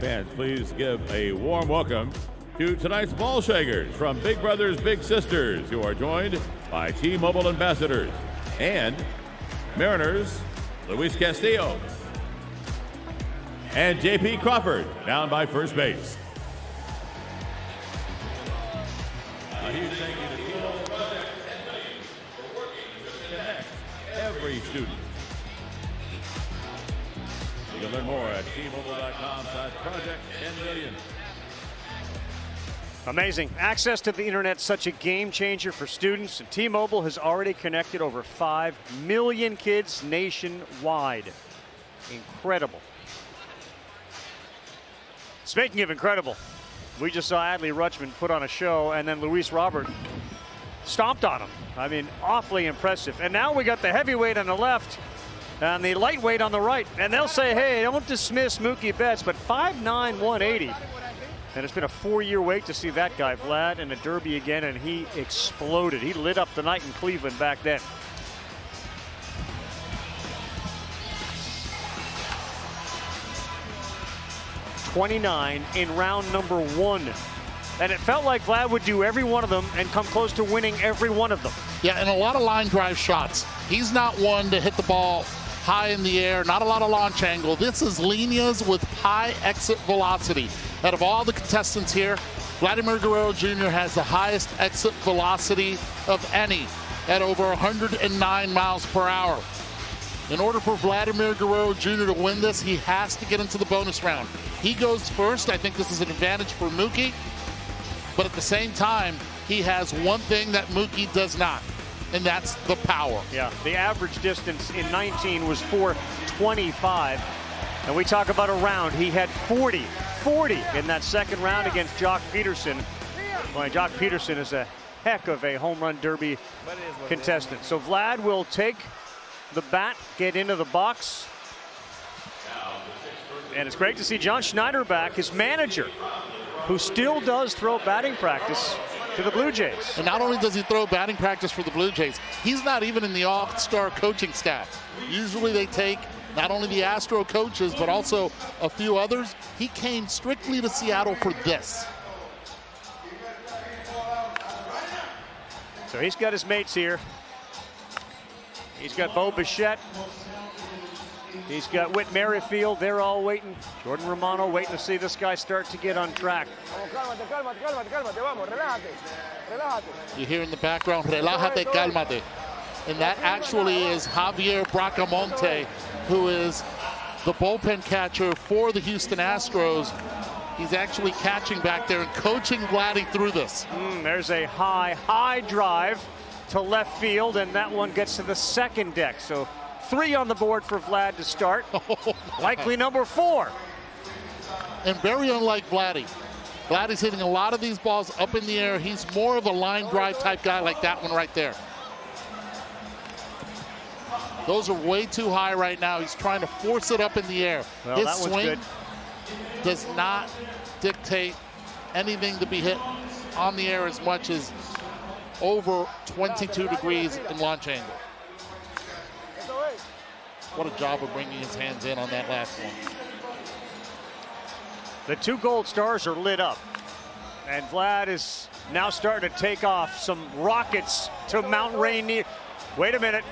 Fans, please give a warm welcome to tonight's ball shakers from Big Brothers Big Sisters, who are joined by T-Mobile ambassadors and Mariners Luis Castillo and J.P. Crawford down by first base. A huge thank you to T-Mobile for working to connect every student. You can learn more at T-Mobile.com/project10million. Amazing. Access to the internet, such a game changer for students. And T-Mobile has already connected over 5 million kids nationwide. Incredible. Speaking of incredible, we just saw Adley Rutschman put on a show, and then Luis Robert stomped on him. I mean, awfully impressive. And now we got the heavyweight on the left and the lightweight on the right. And they'll say, hey, don't dismiss Mookie Betts, but 5'9", 180. And it's been a 4-year wait to see that guy, Vlad, in a derby again, and he exploded. He lit up the night in Cleveland back then. '29 in round number 1. And it felt like Vlad would do every one of them and come close to winning every one of them. Yeah, and a lot of line drive shots. He's not one to hit the ball high in the air, not a lot of launch angle. This is líneas with high exit velocity. Out of all the contestants here, Vladimir Guerrero Jr. has the highest exit velocity of any at over 109 miles per hour. In order for Vladimir Guerrero Jr. to win this, he has to get into the bonus round. He goes first. I think this is an advantage for Mookie. But at the same time, he has one thing that Mookie does not, and that's the power. Yeah, the average distance in 19 was 425. And we talk about a round. He had 40 in that second round against Jock Peterson. Boy, Jock Peterson is a heck of a home run derby contestant. So Vlad will take the bat, get into the box. And it's great to see John Schneider back, his manager, who still does throw batting practice to the Blue Jays. And not only does he throw batting practice for the Blue Jays, he's not even in the all-star coaching staff. Usually they take not only the Astro coaches, but also a few others. He came strictly to Seattle for this. So he's got his mates here. He's got Bo Bichette. He's got Whit Merrifield. They're all waiting. Jordan Romano waiting to see this guy start to get on track. You hear in the background, relájate, cálmate. And that actually is Javier Bracamonte, who is the bullpen catcher for the Houston Astros. He's actually catching back there and coaching Vladdy through this. There's a high drive to left field, and that one gets to the second deck. So 3 on the board for Vlad to start. Likely number 4. And very unlike Vladdy. Vladdy's hitting a lot of these balls up in the air. He's more of a line drive type guy like that one right there. Those are way too high right now. He's trying to force it up in the air. Well, his that one's swing good. Does not dictate anything to be hit on the air as much as over 22 degrees in launch angle. What a job of bringing his hands in on that last one. The 2 gold stars are lit up. And Vlad is now starting to take off some rockets to Mount Rainier. Wait a minute.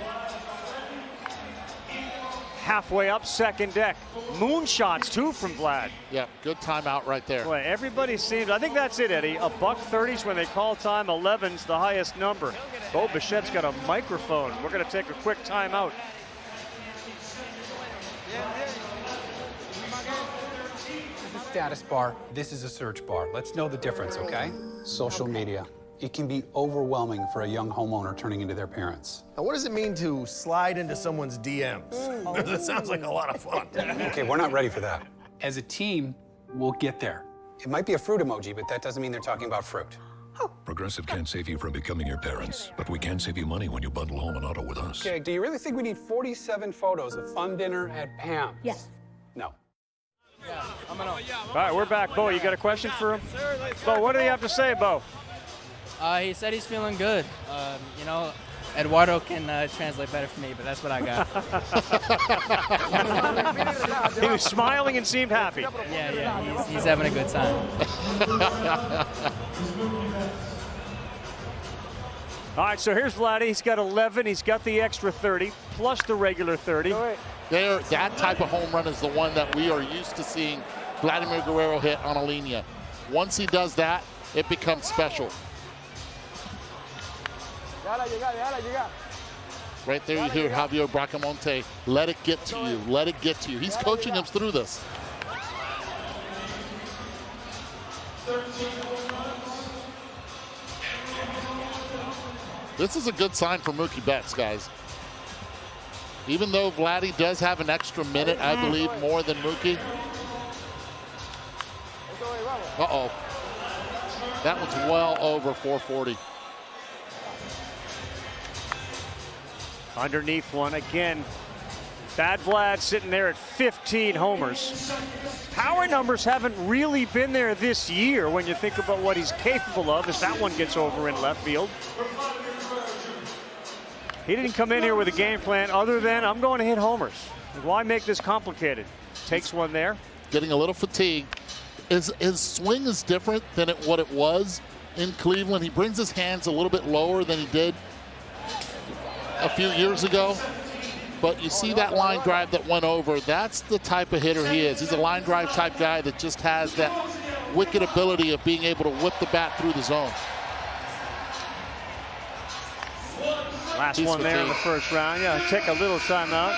Halfway up second deck. Moonshots too from Vlad. Yeah, good timeout right there. Boy, everybody seems, I think that's it, Eddie. A $1.30's when they call time. 11's the highest number. Bo Bichette's got a microphone. We're going to take a quick timeout. This is a status bar. This is a search bar. Let's know the difference, okay? Social media. It can be overwhelming for a young homeowner turning into their parents. Now, what does it mean to slide into someone's DMs? That sounds like a lot of fun. Okay, we're not ready for that. As a team, we'll get there. It might be a fruit emoji, but that doesn't mean they're talking about fruit. Progressive can't save you from becoming your parents, but we can save you money when you bundle home and auto with us. Okay, do you really think we need 47 photos of fun dinner at Pam's? Yes. No. All right, we're back. Bo, you got a question for him? Bo, what do you have to say, Bo? He said he's feeling good. You know, Eduardo can translate better for me, but that's what I got. He was smiling and seemed happy. Yeah, he's having a good time. All right, so here's Vladdy. He's got 11. He's got the extra 30 plus the regular 30. That type of home run is the one that we are used to seeing Vladimir Guerrero hit on a linea. Once he does that, it becomes special. Right there you hear Javier Bracamonte, let it get to you, let it get to you. He's coaching him through this. This is a good sign for Mookie Betts, guys. Even though Vladdy does have an extra minute, I believe, more than Mookie. Uh-oh. That one's well over 440. Underneath one again. Bad Vlad sitting there at 15 homers. Power numbers haven't really been there this year when you think about what he's capable of as that one gets over in left field. He didn't come in here with a game plan other than I'm going to hit homers. Why make this complicated? Takes one there. Getting a little fatigued. His swing is different than what it was in Cleveland. He brings his hands a little bit lower than he did a few years ago. But you see that line drive that went over. That's the type of hitter he is. He's a line drive type guy that just has that wicked ability of being able to whip the bat through the zone. Last one there in the first round. Yeah, take a little timeout.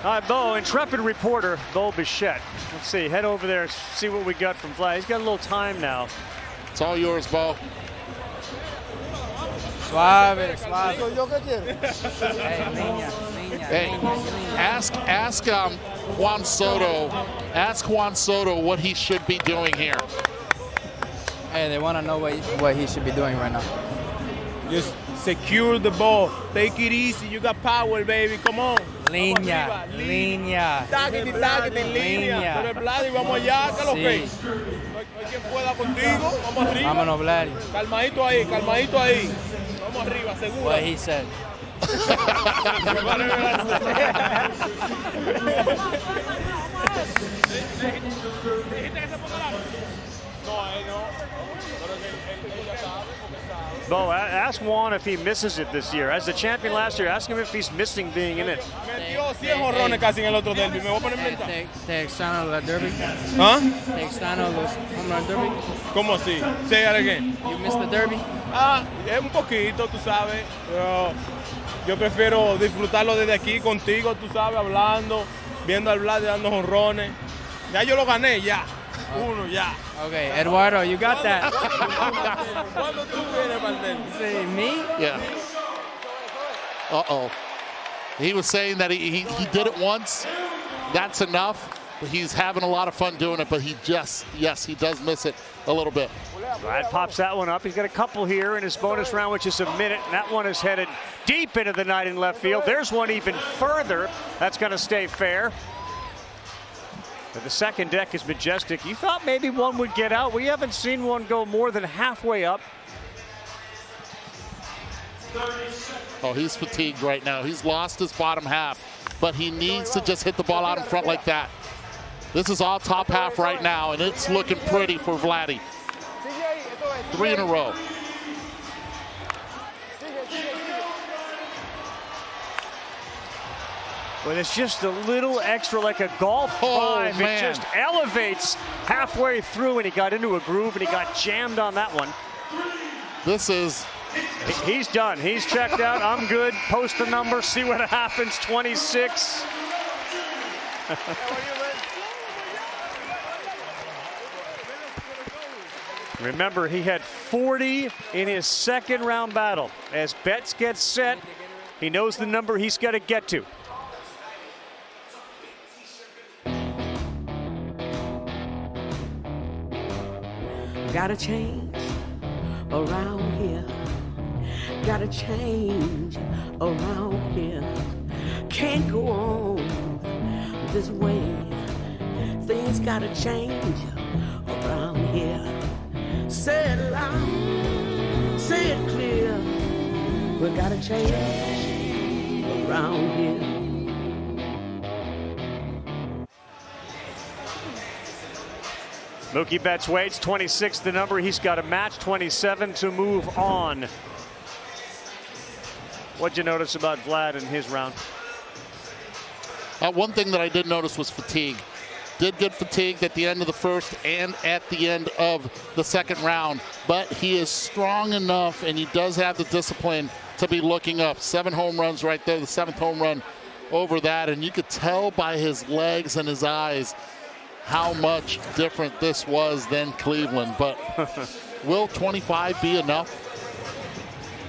All right, Bo, intrepid reporter, Bo Bichette. Let's see, head over there, see what we got from Vlad. He's got a little time now. It's all yours, Bo. Suave, suave. Hey, ask Juan Soto. Ask Juan Soto what he should be doing here. Hey, they want to know what he should be doing right now. Just secure the ball. Take it easy. You got power, baby. Come on. Línea. Táguete, en línea. Pero el Vladi, vamos allá, que lo que. No hay quien pueda contigo. Vamos arriba. Vámonos, Vladi. Calmadito ahí, calmadito ahí. Vamos arriba, seguro. What he said. Bo, ask Juan if he misses it this year. As the champion last year, ask him if he's missing being in it. Metió 100 jonrones casi en el otro derby. Me voy a poner en venta. ¿Te extraño los derby? ¿Ah? ¿Te extraño los home run derby? ¿Cómo así? Say that again. You missed the derby? Es un poquito, tú sabes. Pero yo prefiero disfrutarlo desde aquí contigo, tú sabes, hablando, viendo al Vlad dando jonrones. Ya yo lo gané, ya. Uno, ya. Okay, Eduardo, you got that. ¿Cuándo tú vienes, Martel? Say me? Yeah. Uh-oh. He was saying that he did it once. That's enough. But he's having a lot of fun doing it, but he does miss it a little bit. Brad pops that one up. He's got a couple here in his bonus round, which is a minute. And that one is headed deep into the night in left field. There's one even further. That's going to stay fair. But the second deck is majestic. You thought maybe one would get out. We haven't seen one go more than halfway up. Oh, he's fatigued right now. He's lost his bottom half, but he needs to just hit the ball out in front like that. This is all top half right now, and it's looking pretty for Vladdy. 3 in a row. Well, it's just a little extra like a golf five. It just elevates halfway through, and he got into a groove, and he got jammed on that one. This is... He's done. He's checked out. I'm good. Post the number. See what happens. 26. Remember, he had 40 in his second round battle. As Betts gets set, he knows the number he's got to get to. Gotta change around here. Gotta change around here. Can't go on this way. Things gotta change around here. Say it loud, say it clear. We gotta change around here. Mookie Betts waits, 26 the number. He's got a match, 27 to move on. What'd you notice about Vlad in his round? One thing that I did notice was fatigue. Did get fatigued at the end of the first and at the end of the second round, but he is strong enough and he does have the discipline to be looking up. 7 home runs right there, the 7th home run over that, and you could tell by his legs and his eyes how much different this was than Cleveland. But will 25 be enough?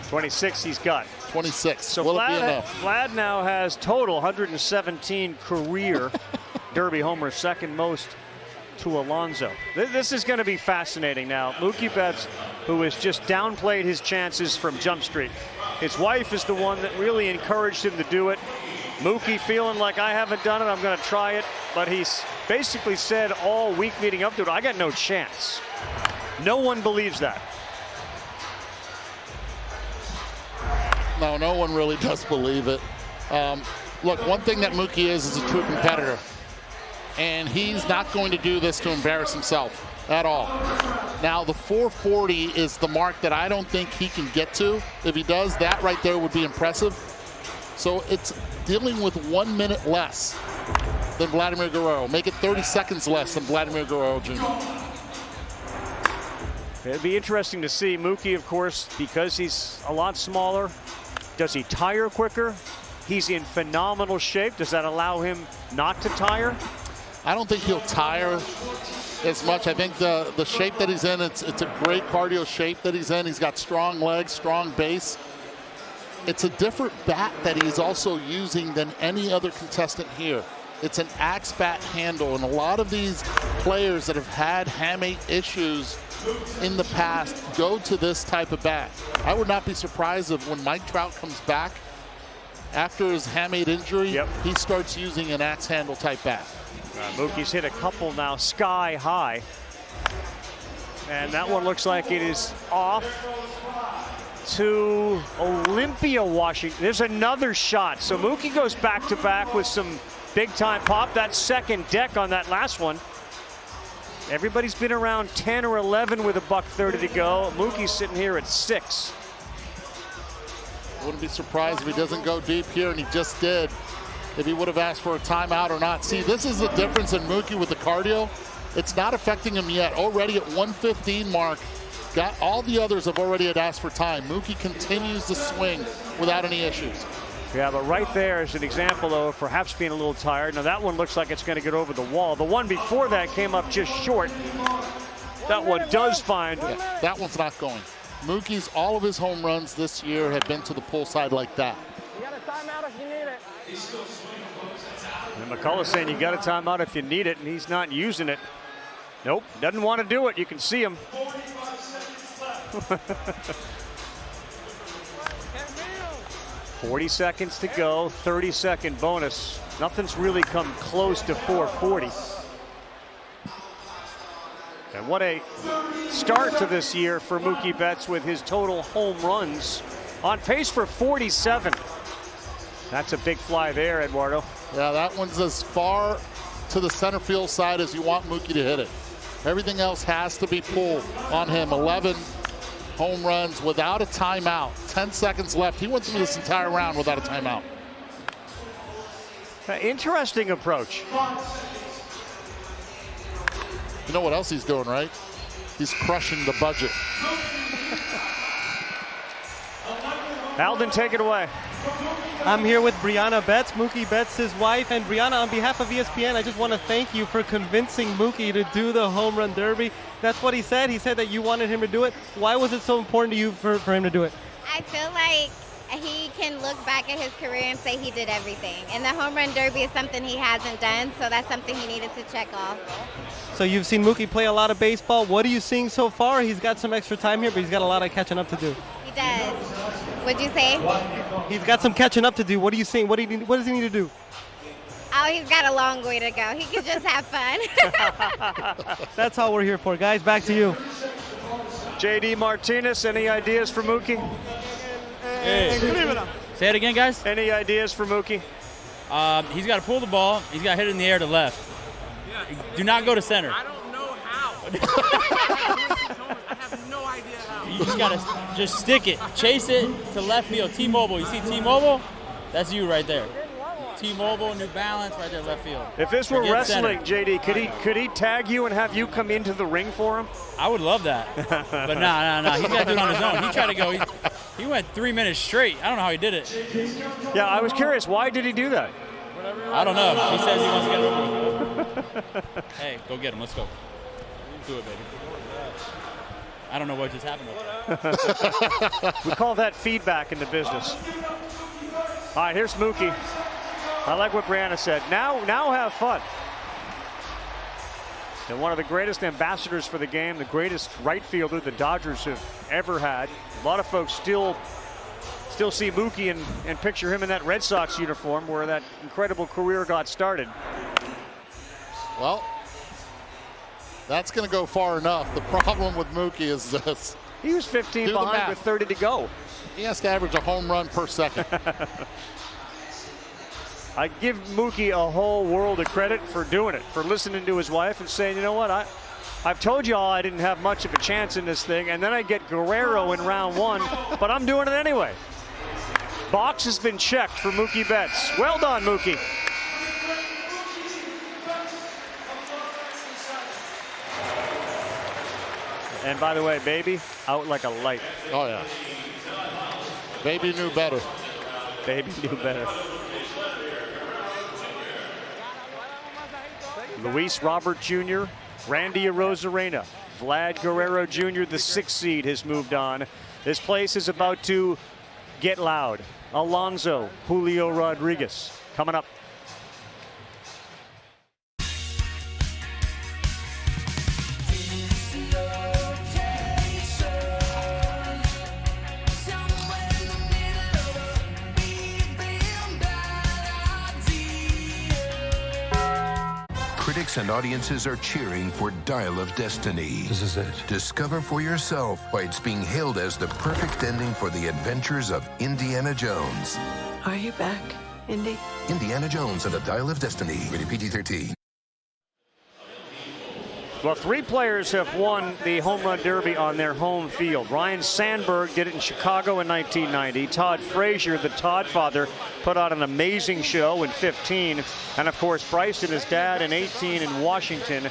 26 he's got. 26. So will it be enough? Vlad now has total 117 career Derby homers, second most to Alonso. This is going to be fascinating now. Mookie Betts, who has just downplayed his chances from Jump Street. His wife is the one that really encouraged him to do it. Mookie feeling like, I haven't done it, I'm going to try it. But he's basically said all week leading up to it, I got no chance. No one believes that. No, no one really does believe it. Look, one thing that Mookie is a true competitor. And he's not going to do this to embarrass himself at all. Now, the 440 is the mark that I don't think he can get to. If he does, that right there would be impressive. So it's dealing with 1 minute less than Vladimir Guerrero. Make it 30 seconds less than Vladimir Guerrero Jr. It'd be interesting to see Mookie, of course, because he's a lot smaller. Does he tire quicker? He's in phenomenal shape. Does that allow him not to tire? I don't think he'll tire as much. I think the shape that he's in, it's a great cardio shape that he's in. He's got strong legs, strong base. It's a different bat that he's also using than any other contestant here. It's an axe bat handle, and a lot of these players that have had hamate issues in the past go to this type of bat. I would not be surprised if when Mike Trout comes back after his hamate injury, he starts using an axe handle type bat. Mookie's hit a couple now sky high. And that one looks like it is off to Olympia, Washington. There's another shot. So Mookie goes back to back with some big time pop. That second deck on that last one. Everybody's been around 10 or 11 with $1:30 to go. Mookie's sitting here at 6. Wouldn't be surprised if he doesn't go deep here, and he just did. If he would have asked for a timeout or not. See, this is the difference in Mookie with the cardio. It's not affecting him yet. Already at 1:15 mark, got all the others have already had asked for time. Mookie continues to swing without any issues. Yeah, but right there is an example, though, of perhaps being a little tired. Now, that one looks like it's going to get over the wall. The one before that came up just short. That one does find. Yeah, that one's not going. Mookie's, all of his home runs this year have been to the pull side like that. You got a timeout if you need it. And McCullough's saying you got a timeout if you need it, and he's not using it. Nope, doesn't want to do it. You can see him. 40 seconds to go, 30-second bonus. Nothing's really come close to 440. And what a start to this year for Mookie Betts with his total home runs on pace for 47. That's a big fly there, Eduardo. Yeah, that one's as far to the center field side as you want Mookie to hit it. Everything else has to be pulled on him. 11 home runs without a timeout. 10 seconds left. He went through this entire round without a timeout. Interesting approach. You know what else he's doing, right? He's crushing the budget. Alden, take it away. I'm here with Brianna Betts, Mookie Betts, his wife. And Brianna, on behalf of ESPN, I just want to thank you for convincing Mookie to do the home run derby. That's what he said. He said that you wanted him to do it. Why was it so important to you for him to do it? I feel like he can look back at his career and say he did everything. And the home run derby is something he hasn't done, so that's something he needed to check off. So you've seen Mookie play a lot of baseball. What are you seeing so far? He's got some extra time here, but he's got a lot of catching up to do. He does. What'd you say? He's got some catching up to do. What are you seeing? What does he need to do? Oh, he's got a long way to go. He can just have fun. That's all we're here for. Guys, back to you. JD Martinez, any ideas for Mookie? in Cleveland. Say it again, guys. Any ideas for Mookie? He's got to pull the ball. He's got to hit it in the air to left. Do not go to center. I don't know how. I have no idea how. You just got to just stick it. Chase it to left field. T-Mobile. You see T-Mobile? That's you right there. T-Mobile, New Balance, right there, left field. If this were Forget wrestling, center. JD, could he tag you and have you come into the ring for him? I would love that. But no. He's got to do it on his own. He tried to go. He went 3 minutes straight. I don't know how he did it. Yeah, I was curious. Why did he do that? I don't know. He says he wants to get it over with. Hey, go get him. Let's go. Do it, baby. I don't know what just happened. We call that feedback in the business. All right, here's Mookie. I like what Brianna said. Now have fun. And one of the greatest ambassadors for the game, the greatest right fielder the Dodgers have ever had. A lot of folks still see Mookie and picture him in that Red Sox uniform where that incredible career got started. Well, that's going to go far enough. The problem with Mookie is this. He was 15 behind with 30 to go. He has to average a home run per second. I give Mookie a whole world of credit for doing it, for listening to his wife and saying, you know what, I've told you all I didn't have much of a chance in this thing, and then I get Guerrero in round 1, but I'm doing it anyway. Box has been checked for Mookie Betts. Well done, Mookie. And by the way, baby, out like a light. Oh, yeah. Baby knew better. Baby knew better. Luis Robert Jr., Randy Arozarena, Vlad Guerrero Jr., the 6th seed, has moved on. This place is about to get loud. Alonso, Julio Rodriguez coming up. Critics and audiences are cheering for Dial of Destiny. This is it. Discover for yourself why it's being hailed as the perfect ending for the adventures of Indiana Jones. Are you back, Indy? Indiana Jones and the Dial of Destiny. Rated PG-13. Well, 3 players have won the home run derby on their home field. Ryne Sandberg did it in Chicago in 1990. Todd Frazier, the Todd father, put on an amazing show in 15. And of course, Bryson, his dad, in 18 in Washington.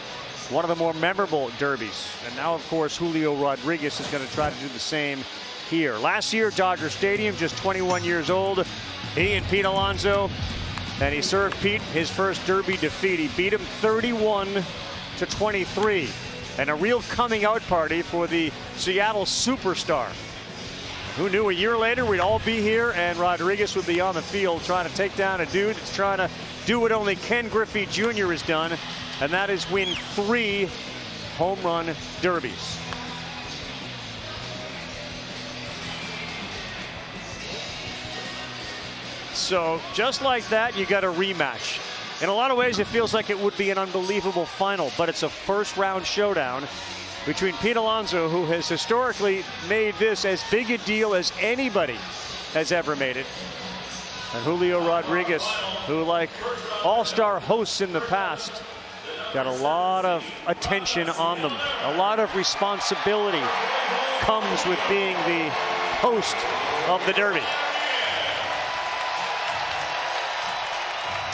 One of the more memorable derbies. And now, of course, Julio Rodriguez is going to try to do the same here. Last year, Dodger Stadium, just 21 years old. He and Pete Alonso. And he served Pete his first derby defeat. He beat him 31-23, and a real coming out party for the Seattle superstar. Who knew a year later we'd all be here and Rodriguez would be on the field trying to take down a dude that's trying to do what only Ken Griffey Jr. has done, and that is win 3 home run derbies. So just like that, you got a rematch. In a lot of ways, it feels like it would be an unbelievable final, but it's a first-round showdown between Pete Alonso, who has historically made this as big a deal as anybody has ever made it, and Julio Rodriguez, who, like all-star hosts in the past, got a lot of attention on them. A lot of responsibility comes with being the host of the Derby.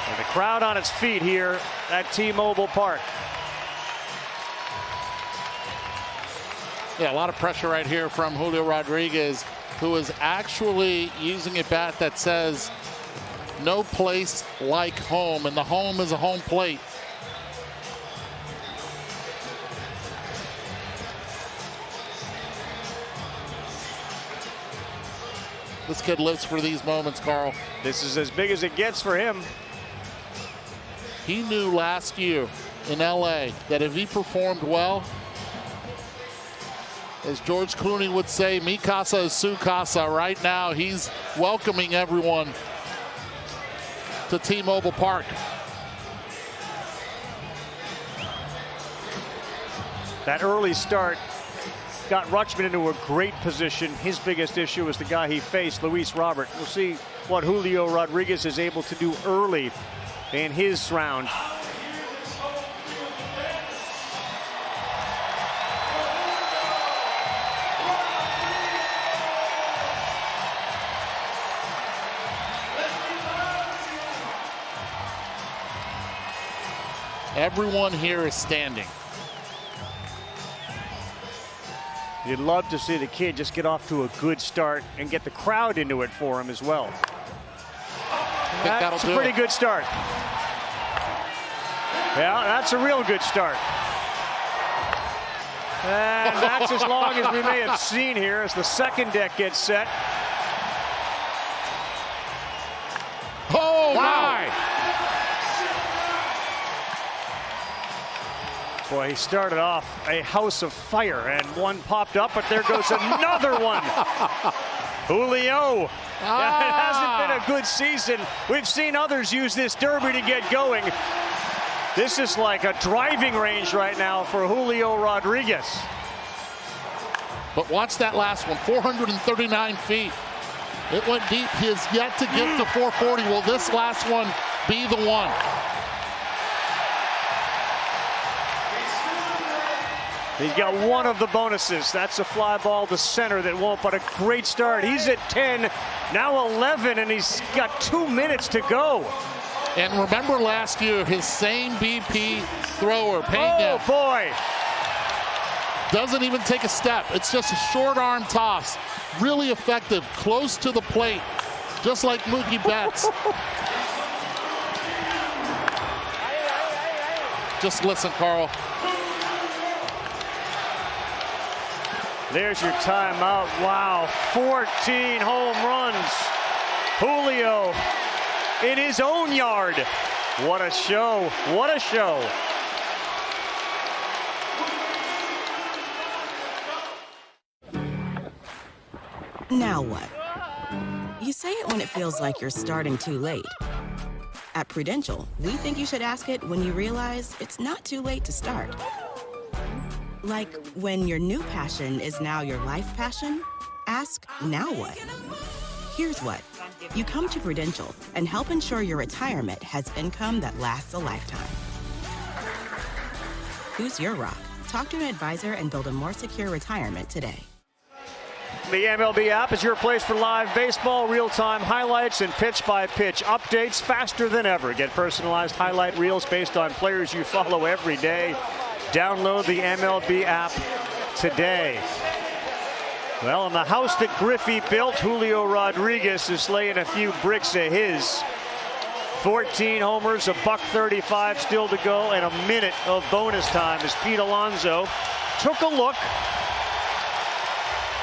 And the crowd on its feet here at T-Mobile Park. Yeah, a lot of pressure right here from Julio Rodriguez, who is actually using a bat that says no place like home, and the home is a home plate. This kid lives for these moments, Carl. This is as big as it gets for him. He knew last year in LA that if he performed well, as George Clooney would say, mi casa is su casa. Right now, he's welcoming everyone to T-Mobile Park. That early start got Rutschman into a great position. His biggest issue was the guy he faced, Luis Robert. We'll see what Julio Rodriguez is able to do early in his round. Everyone here is standing. You'd love to see the kid just get off to a good start and get the crowd into it for him as well. That's a pretty good start. Yeah, that's a real good start. And that's as long as we may have seen here as the second deck gets set. Oh, my! Boy, he started off a house of fire, and one popped up, but there goes another one. Julio. It hasn't been a good season. We've seen others use this derby to get going. This is like a driving range right now for Julio Rodriguez. But watch that last one, 439 feet. It went deep. He has yet to get to 440. Will this last one be the one? He's got one of the bonuses. That's a fly ball to center that won't, but a great start. He's at 10, now 11, and he's got 2 minutes to go. And remember last year, his same BP thrower, Pena. Oh, boy. Doesn't even take a step. It's just a short arm toss. Really effective, close to the plate, just like Mookie Betts. Just listen, Carl. There's your timeout. Wow, 14 home runs. Julio in his own yard. What a show. What a show. Now what? You say it when it feels like you're starting too late. At Prudential, we think you should ask it when you realize it's not too late to start. Like when your new passion is now your life passion, ask now what? Here's what. You come to Prudential and help ensure your retirement has income that lasts a lifetime. Who's your rock? Talk to an advisor and build a more secure retirement today. The MLB app is your place for live baseball, real-time highlights, and pitch-by-pitch updates faster than ever. Get personalized highlight reels based on players you follow every day. Download the MLB app today. Well, in the house that Griffey built, Julio Rodriguez is laying a few bricks of his. 14 homers, $135 still to go, and a minute of bonus time as Pete Alonso took a look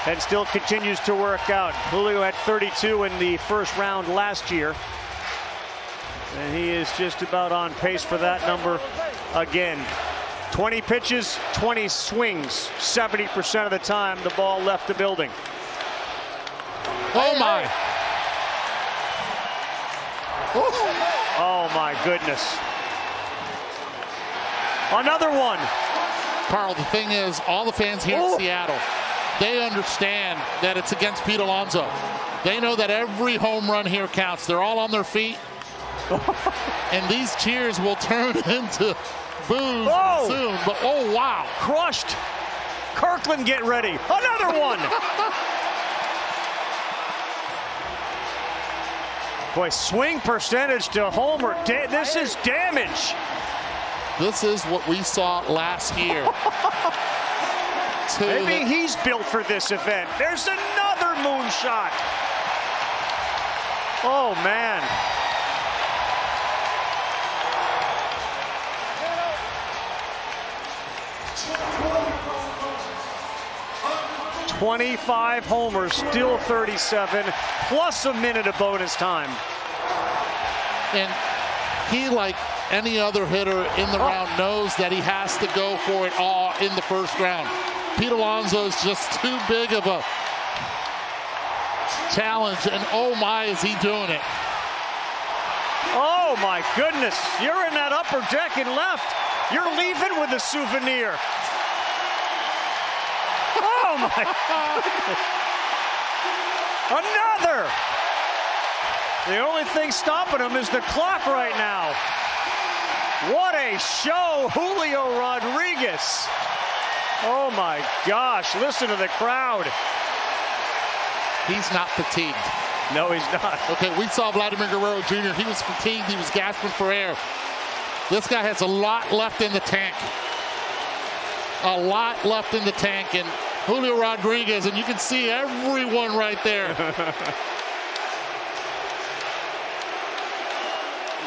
and still continues to work out. Julio had 32 in the first round last year, and he is just about on pace for that number again. 20 pitches, 20 swings. 70% of the time, the ball left the building. Oh, my. Oh, my goodness. Another one. Carl, the thing is, all the fans here in Seattle, they understand that it's against Pete Alonso. They know that every home run here counts. They're all on their feet. And these cheers will turn into boos soon, but oh, wow. Crushed. Kirkland, get ready. Another one. Boy, swing percentage to homer. This is damage. This is what we saw last year. Maybe he's built for this event. There's another moonshot. Oh, man. $25 homers, still 37, plus a minute of bonus time. And he, like any other hitter in the round, knows that he has to go for it all in the first round. Pete Alonso's just too big of a challenge, and oh my, is he doing it. Oh my goodness, you're in that upper deck and left. You're leaving with a souvenir. Oh Oh, my Another! The only thing stopping him is the clock right now. What a show, Julio Rodriguez. Oh, my gosh. Listen to the crowd. He's not fatigued. No, he's not. Okay, we saw Vladimir Guerrero Jr. He was fatigued. He was gasping for air. This guy has a lot left in the tank. A lot left in the tank. And Julio Rodriguez, and you can see everyone right there.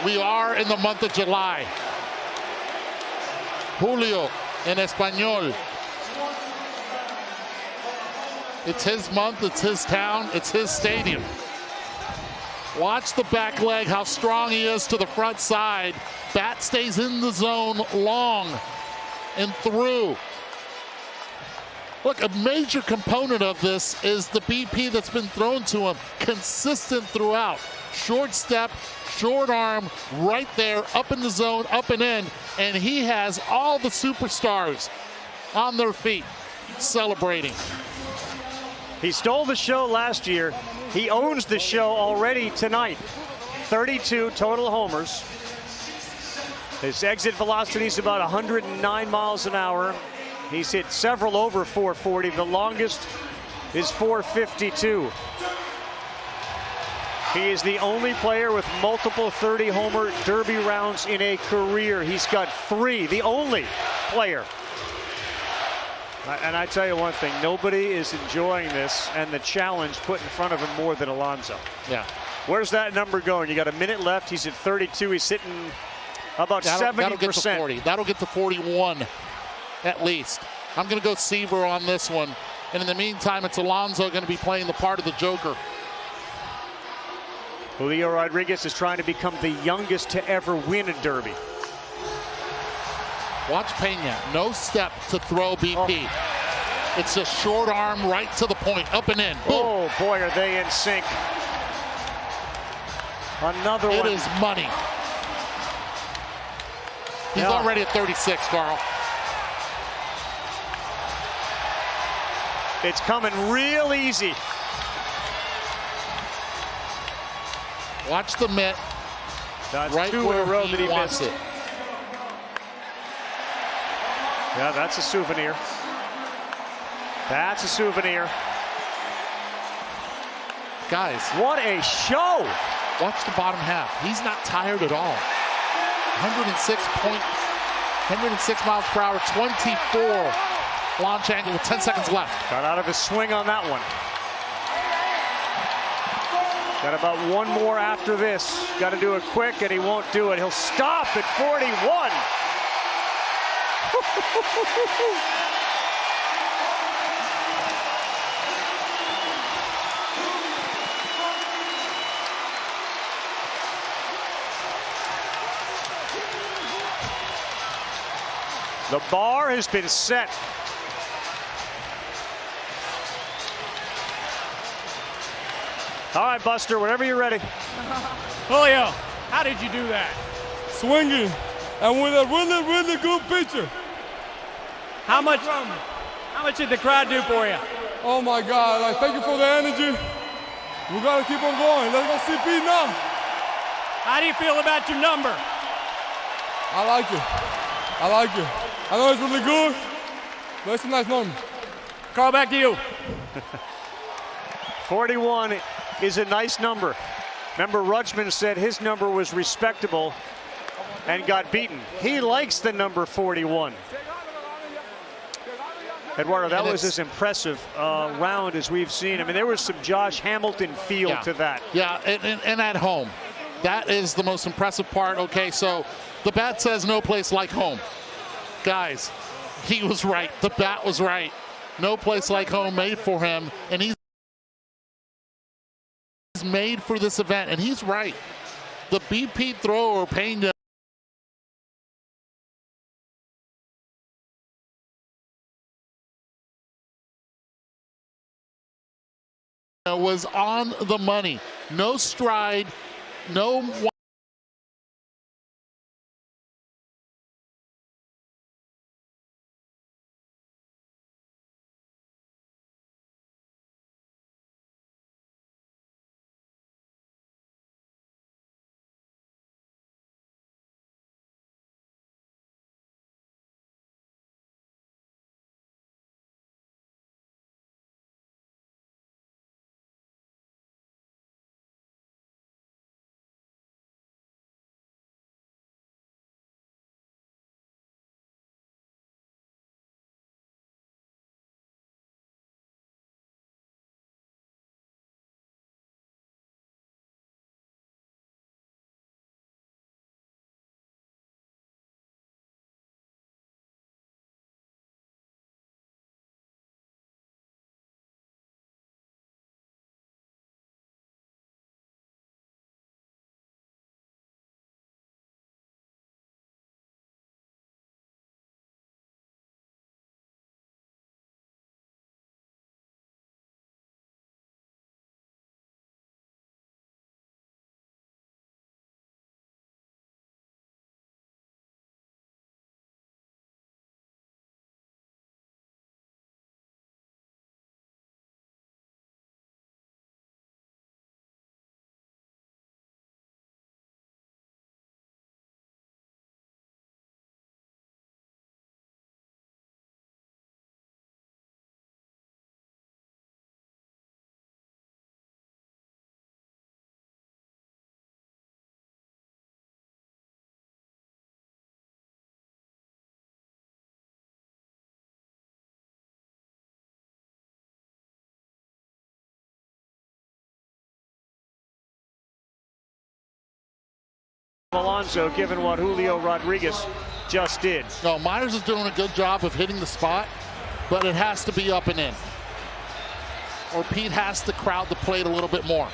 We are in the month of July. Julio in Espanol. It's his month, it's his town, it's his stadium. Watch the back leg, how strong he is to the front side. Bat stays in the zone long and through. Look, a major component of this is the BP that's been thrown to him, consistent throughout. Short step, short arm, right there, up in the zone, up and in, and he has all the superstars on their feet celebrating. He stole the show last year. He owns the show already tonight. 32 total homers. His exit velocity is about 109 miles an hour. He's hit several over 440. The longest is 452. He is the only player with multiple 30-homer Derby rounds in a career. He's got 3, the only player. And I tell you one thing, nobody is enjoying this and the challenge put in front of him more than Alonso. Yeah. Where's that number going? You got a minute left. He's at 32. He's hitting about 70%. That'll get to 40. That'll get to 41 at least. I'm going to go Seaver on this one. And in the meantime, it's Alonso going to be playing the part of the Joker. Julio Rodriguez is trying to become the youngest to ever win a Derby. Watch Pena, no step to throw BP. Oh. It's a short arm right to the point, up and in. Boom. Oh boy, are they in sync. Another one. It is money. He's already at 36, Carl. It's coming real easy. Watch the mitt. That's right 2 where in a row he that he wants missed it. Yeah, that's a souvenir. That's a souvenir. Guys. What a show. Watch the bottom half. He's not tired at all. 106 miles per hour, 24 launch angle with 10 seconds left. Got out of his swing on that one. Got about one more after this. Got to do it quick, and he won't do it. He'll stop at 41. The bar has been set. All right, Buster, whenever you're ready. Julio, how did you do that? Swinging, and with a really, really good pitcher. How much did the crowd do for you? Oh my God, thank you for the energy. We gotta keep on going. Let's go CP now. How do you feel about your number? I like it. I like it. I know it's really good, but it's a nice number. Carl, back to you. 41 is a nice number. Remember, Rutschman said his number was respectable and got beaten. He likes the number 41. Eduardo, that was as impressive round as we've seen. I mean, there was some Josh Hamilton feel to that. Yeah, and at home. That is the most impressive part. Okay, so the bat says no place like home. Guys, he was right. The bat was right. No place like home made for him, and he's made for this event, and he's right. The BP thrower, Pena, was on the money. No stride, no Alonso, given what Julio Rodriguez just did. No, Myers is doing a good job of hitting the spot, but it has to be up and in. Or Pete has to crowd the plate a little bit more.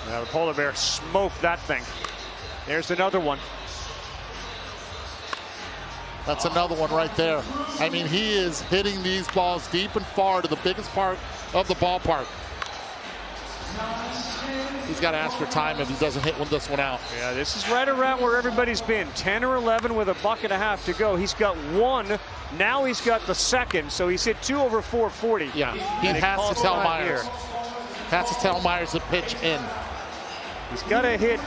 Now the polar bear smoked that thing. There's another one. That's another one right there. I mean, he is hitting these balls deep and far to the biggest part of the ballpark. He's got to ask for time if he doesn't hit this one out. Yeah, this is right around where everybody's been. 10 or 11 with a buck and a half to go. He's got one. Now he's got the second, so he's hit 2 over 440. Yeah, he has to tell Myers. Has to tell Myers to pitch in. He's got to hit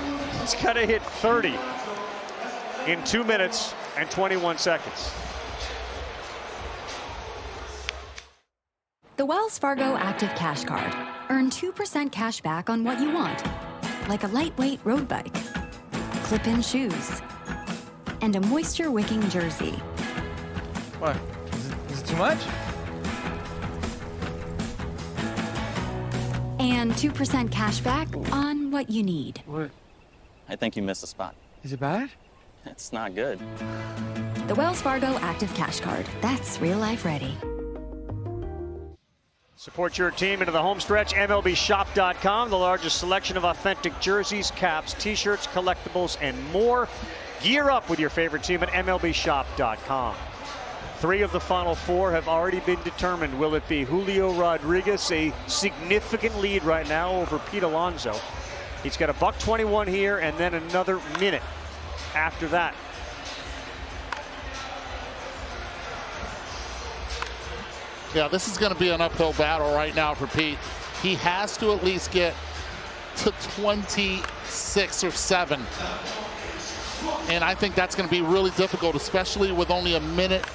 30 in 2 minutes and 21 seconds. The Wells Fargo Active Cash Card. Earn 2% cash back on what you want, like a lightweight road bike, clip-in shoes, and a moisture-wicking jersey. What? Is it too much? And 2% cash back on what you need. What? I think you missed a spot. Is it bad? It's not good. The Wells Fargo Active Cash Card. That's real life ready. Support your team into the home stretch. MLBshop.com, the largest selection of authentic jerseys, caps, t-shirts, collectibles, and more. Gear up with your favorite team at MLBshop.com. 3 of the final 4 have already been determined. Will it be Julio Rodriguez, a significant lead right now over Pete Alonso? He's got a $121 here and then another minute after that. Yeah, this is going to be an uphill battle right now for Pete. He has to at least get to 26 or 7. And I think that's going to be really difficult, especially with only a minute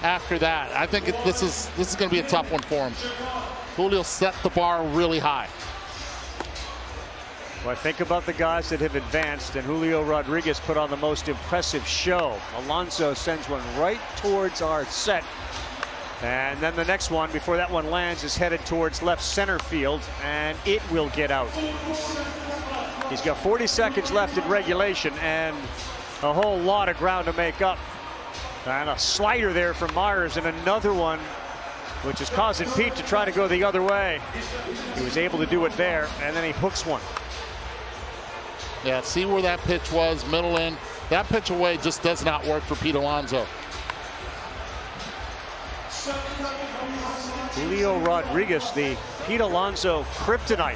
after that. I think this is going to be a tough one for him. Julio set the bar really high. Well, think about the guys that have advanced, and Julio Rodriguez put on the most impressive show. Alonso sends one right towards our set. And then the next one, before that one lands, is headed towards left center field, and it will get out. He's got 40 seconds left in regulation, and a whole lot of ground to make up. And a slider there from Myers, and another one, which is causing Pete to try to go the other way. He was able to do it there, and then he hooks one. Yeah, see where that pitch was, middle in. That pitch away just does not work for Pete Alonso. Julio Rodriguez, the Pete Alonso kryptonite.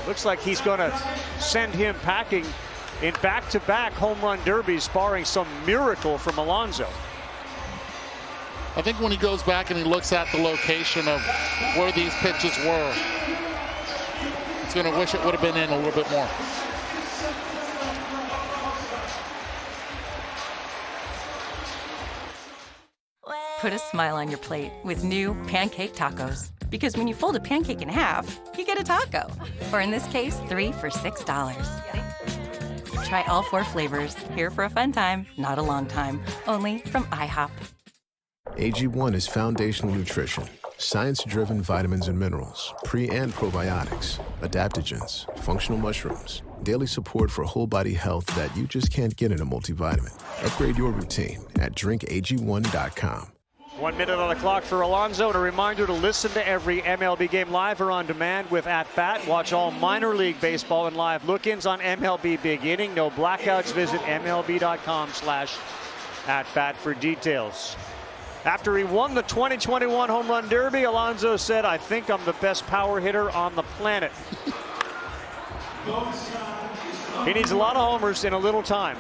Looks like he's going to send him packing in back-to-back home run derbies, barring some miracle from Alonso. I think when he goes back and he looks at the location of where these pitches were, he's going to wish it would have been in a little bit more. Put a smile on your plate with new pancake tacos. Because when you fold a pancake in half, you get a taco. Or in this case, 3 for $6. Try all 4 flavors. Here for a fun time, not a long time. Only from IHOP. AG1 is foundational nutrition. Science-driven vitamins and minerals, pre- and probiotics, adaptogens, functional mushrooms, daily support for whole-body health that you just can't get in a multivitamin. Upgrade your routine at drinkag1.com. 1 minute on the clock for Alonso, and a reminder to listen to every MLB game live or on demand with At Bat. Watch all minor league baseball and live look-ins on MLB Big Inning. No blackouts. Visit MLB.com/atbat for details. After he won the 2021 Home Run Derby, Alonso said, "I think I'm the best power hitter on the planet." He needs a lot of homers in a little time.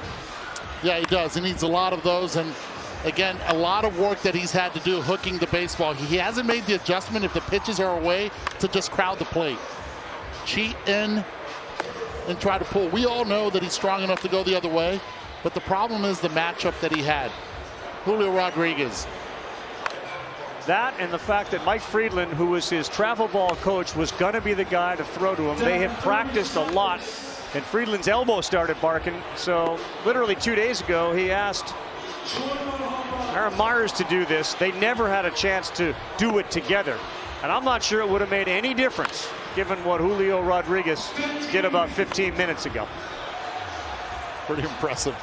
Yeah, he does. He needs a lot of those, and again, a lot of work that he's had to do hooking the baseball. He hasn't made the adjustment if the pitches are away to just crowd the plate. Cheat in and try to pull. We all know that he's strong enough to go the other way, but the problem is the matchup that he had. Julio Rodriguez. That and the fact that Mike Friedland, who was his travel ball coach, was going to be the guy to throw to him. They had practiced a lot, and Friedland's elbow started barking. So literally 2 days ago, he asked Aaron Myers to do this. They never had a chance to do it together. And I'm not sure it would have made any difference given what Julio Rodriguez did about 15 minutes ago. Pretty impressive.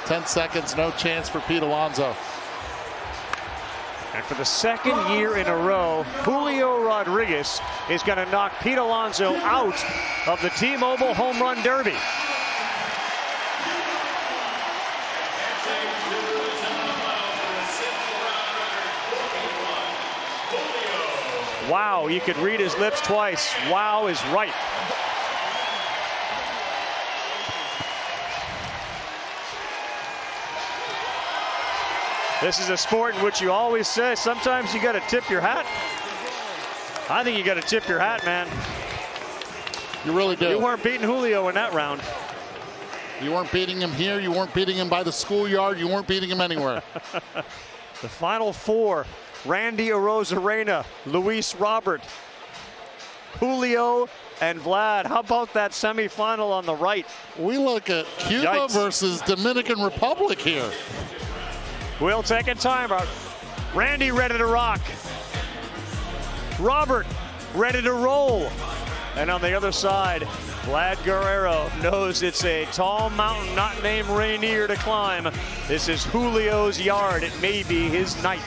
10 seconds, no chance for Pete Alonso. And for the second year in a row, Julio Rodriguez is going to knock Pete Alonso out of the T-Mobile Home Run Derby. Wow, you could read his lips twice. Wow is right. This is a sport in which you always say sometimes you got to tip your hat. I think you got to tip your hat, man. You really do. You weren't beating Julio in that round. You weren't beating him here. You weren't beating him by the schoolyard. You weren't beating him anywhere. The final four: Randy Arozarena, Luis Robert, Julio, and Vlad. How about that semifinal on the right? We look at Cuba versus Dominican Republic here. We'll take a timeout. Randy ready to rock. Robert ready to roll. And on the other side, Vlad Guerrero knows it's a tall mountain not named Rainier to climb. This is Julio's yard. It may be his night.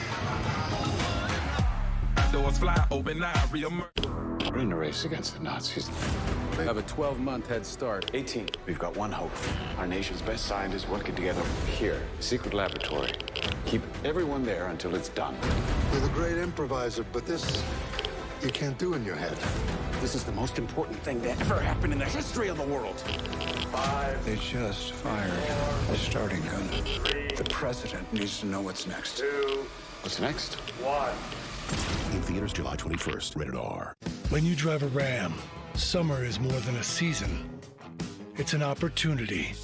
Doors fly open now, We're in a race against the Nazis. We have a 12-month head start. 18. We've got one hope. Our nation's best scientists working together here, secret laboratory. Keep everyone there until it's done. You're the great improviser, but this you can't do in your head. This is the most important thing to ever happen in the history of the world. 5. They just fired the starting gun. The president needs to know what's next. 2. What's next? 1. In theaters July 21st, rated R. When you drive a Ram, summer is more than a season. It's an opportunity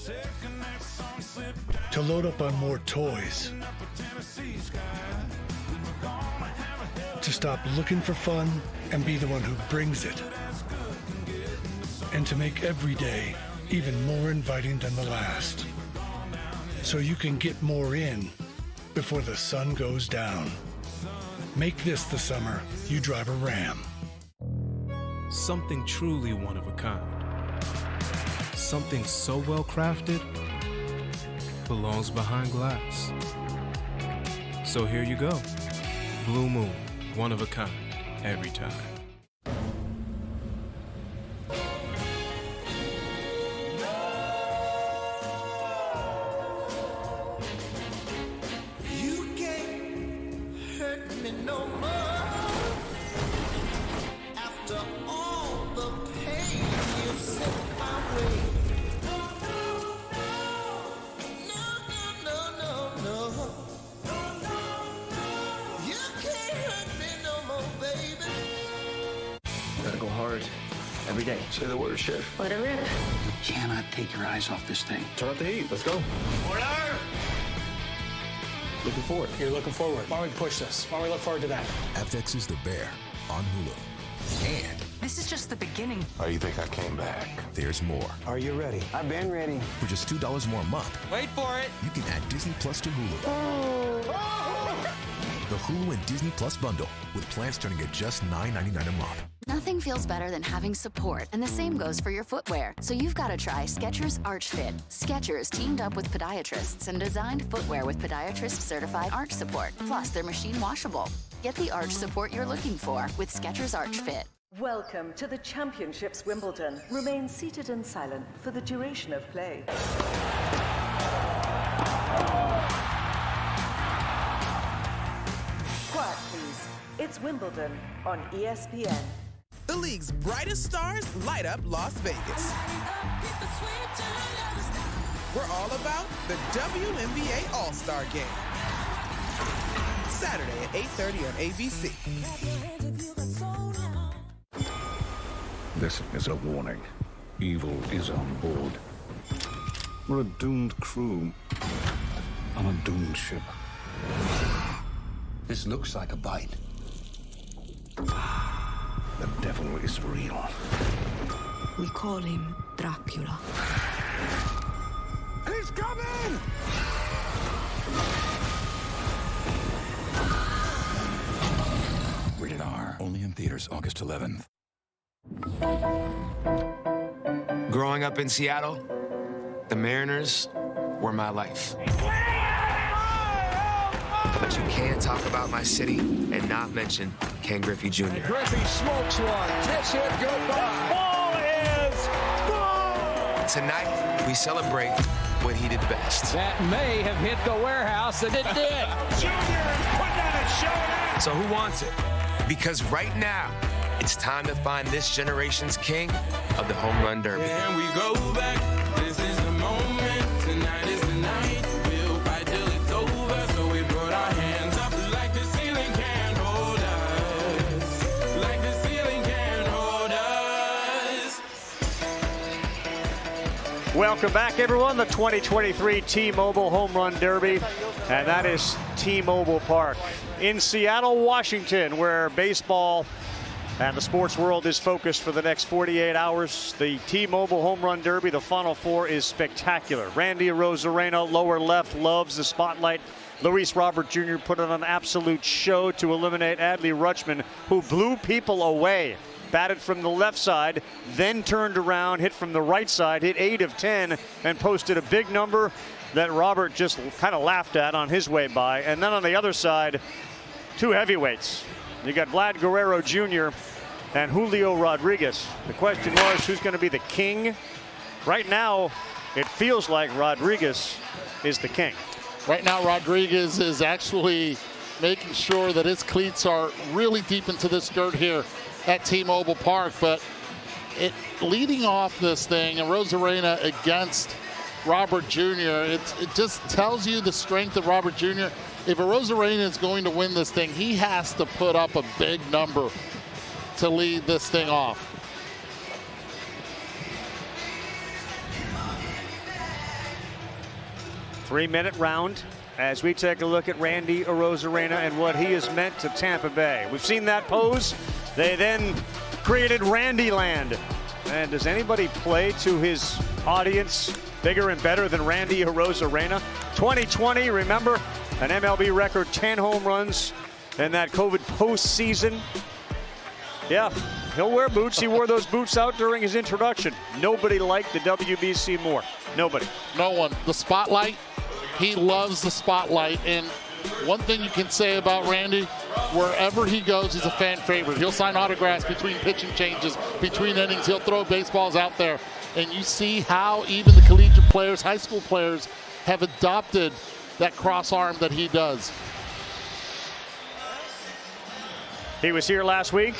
to load up on more toys, to stop looking for fun and be the one who brings it, and to make every day even more inviting than the last, so you can get more in before the sun goes down. Make this the summer you drive a Ram. Something truly one of a kind. Something so well crafted belongs behind glass. So here you go. Blue Moon, one of a kind, every time. Every day. Say the word, Chef. Let it rip. You cannot take your eyes off this thing. Turn up the heat. Let's go. Order! Looking forward. You're looking forward. Why don't we push this? Why don't we look forward to that? FX's The Bear on Hulu. And This is just the beginning. Oh, you think I came back? there's more. Are you ready? I've been ready. For just $2 more a month, Wait for it. you can add Disney Plus to Hulu. The Hulu and Disney Plus bundle, with plans starting at just $9.99 a month. Nothing feels better than having support, and the same goes for your footwear. So you've got to try Skechers Arch Fit. Skechers teamed up with podiatrists and designed footwear with podiatrist-certified arch support. Plus, they're machine washable. Get the arch support you're looking for with Skechers Arch Fit. Welcome to the Championships Wimbledon. Remain seated and silent for the duration of play. Quiet, please. It's Wimbledon on ESPN. The league's brightest stars light up Las Vegas. We're all about the WNBA All-Star Game. Saturday at 8:30 on ABC. This is a warning. Evil is on board. We're a doomed crew on a doomed ship. This looks like a bite. The devil is real. We call him Dracula. He's coming! Rated R. Only in theaters August 11th. Growing up in Seattle, the Mariners were my life. But you can't talk about my city and not mention Ken Griffey Jr. Griffey smokes one, gets it, goodbye. Ball is gone! Tonight, we celebrate what he did best. That may have hit the warehouse, and it did. Junior is putting on a show now. So who wants it? Because right now, it's time to find this generation's king of the home run derby. And we go back. This is the moment. Tonight is the night. We'll fight till it's over. So we put our hands up like the ceiling can't hold us. Like the ceiling can't hold us. Welcome back, everyone. The 2023 T-Mobile Home Run Derby, and that is T-Mobile Park in Seattle, Washington, where baseball and the sports world is focused for the next 48 hours. The T-Mobile Home Run Derby, the Final Four, is spectacular. Randy Arozarena, lower left, loves the spotlight. Luis Robert Jr. put on an absolute show to eliminate Adley Rutschman, who blew people away. Batted from the left side, then turned around, hit from the right side, hit 8 of 10, and posted a big number that Robert just kind of laughed at on his way by. And then on the other side, two heavyweights. You got Vlad Guerrero Jr. and Julio Rodriguez. The question was, who's going to be the king? Right now, it feels like Rodriguez is the king. Right now, Rodriguez is actually making sure that his cleats are really deep into this dirt here at T-Mobile Park. But leading off this thing, and Arozarena against Robert Jr., it just tells you the strength of Robert Jr. If Arozarena is going to win this thing, he has to put up a big number to lead this thing off. Three-minute round as we take a look at Randy Arozarena and what he has meant to Tampa Bay. We've seen that pose. They then created Randy Land. And does anybody play to his audience bigger and better than Randy Arozarena? 2020, remember, an MLB record 10 home runs in that COVID postseason. Yeah, he'll wear boots. He wore those boots out during his introduction. Nobody liked the WBC more. Nobody. No one. The spotlight, he loves the spotlight. And one thing you can say about Randy, wherever he goes, he's a fan favorite. He'll sign autographs between pitching changes, between innings. He'll throw baseballs out there. And you see how even the collegiate players, high school players, have adopted that cross arm that he does. He was here last week,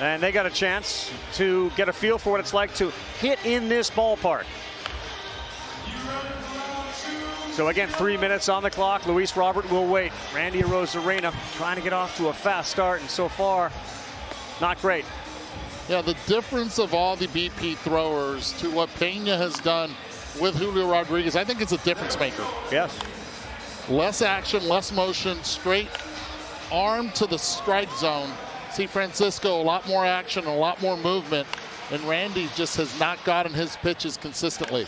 and they got a chance to get a feel for what it's like to hit in this ballpark. So again, 3 minutes on the clock. Luis Robert will wait. Randy Arozarena trying to get off to a fast start, and so far, not great. Yeah, the difference of all the BP throwers to what Pena has done with Julio Rodriguez, I think it's a difference maker. Yes. Less action, less motion, straight arm to the strike zone. See Francisco, a lot more action, a lot more movement, and Randy just has not gotten his pitches consistently.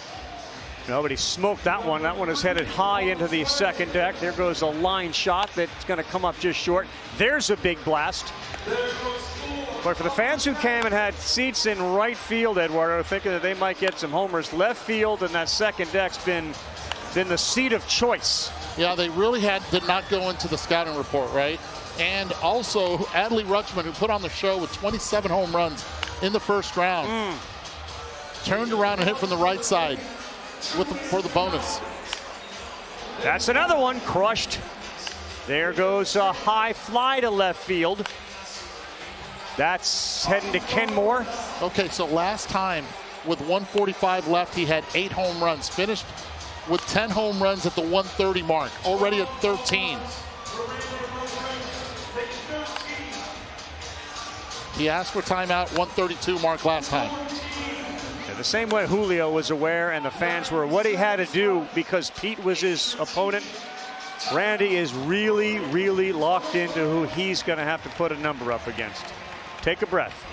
No, but he smoked that one. That one is headed high into the second deck. There goes a line shot that's going to come up just short. There's a big blast. But for the fans who came and had seats in right field, Eduardo, thinking that they might get some homers, left field and that second deck's been the seat of choice. Yeah, they really did not go into the scouting report, right? And also, Adley Rutschman, who put on the show with 27 home runs in the first round, turned around and hit from the right side for the bonus. That's another one, crushed. There goes a high fly to left field. That's heading to Kenmore. Okay, so last time with 145 left, he had 8 home runs. Finished with 10 home runs at the 130 mark, already at 13. He asked for timeout, 132 mark last time. Yeah, the same way Julio was aware and the fans were what he had to do because Pete was his opponent. Randy is really, really locked into who he's going to have to put a number up against. Take a breath.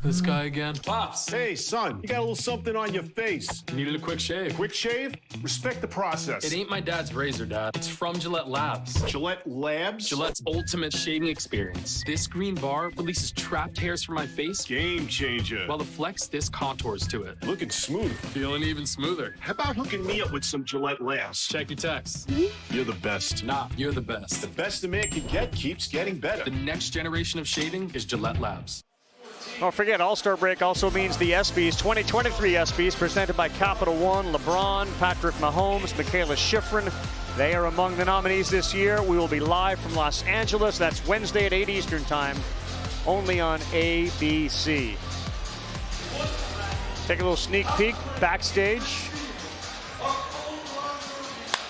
This guy again. Pops. Hey, son, you got a little something on your face. Needed a quick shave. Quick shave? Respect the process. It ain't my dad's razor, Dad. It's from Gillette Labs. Gillette Labs? Gillette's ultimate shaving experience. This green bar releases trapped hairs from my face. Game changer. While the Flex Disc contours to it. Looking smooth. Feeling even smoother. How about hooking me up with some Gillette Labs? Check your text. You're the best. Nah, you're the best. The best a man can get keeps getting better. The next generation of shaving is Gillette Labs. Don't forget, All-Star break also means the ESPYs, 2023 ESPYs, presented by Capital One, LeBron, Patrick Mahomes, Michaela Schifrin. They are among the nominees this year. We will be live from Los Angeles. That's Wednesday at 8 Eastern Time, only on ABC. Take a little sneak peek backstage.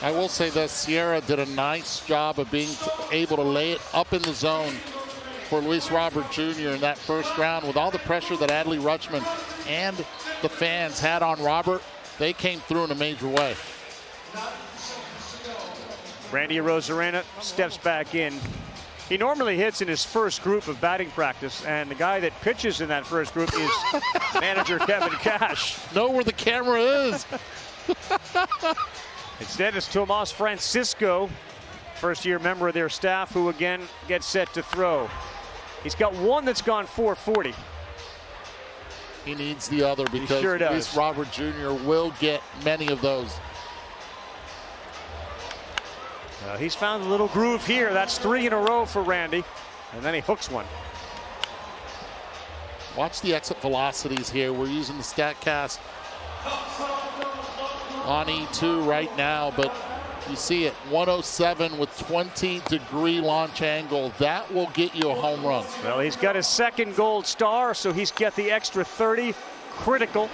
I will say that Sierra did a nice job of being able to lay it up in the zone for Luis Robert Jr. in that first round. With all the pressure that Adley Rutschman and the fans had on Robert, they came through in a major way. Randy Arozarena steps back in. He normally hits in his first group of batting practice, and the guy that pitches in that first group is manager Kevin Cash. Know where the camera is. Instead, it's Tomas Francisco, first-year member of their staff, who again gets set to throw. He's got one that's gone 440. He needs the other because sure Luis Robert Jr. will get many of those. He's found a little groove here. That's 3 in a row for Randy. And then he hooks one. Watch the exit velocities here. We're using the StatCast on E2 right now, but you see it, 107 with 20-degree launch angle. That will get you a home run. Well, he's got his second gold star, so he's got the extra 30. Critical.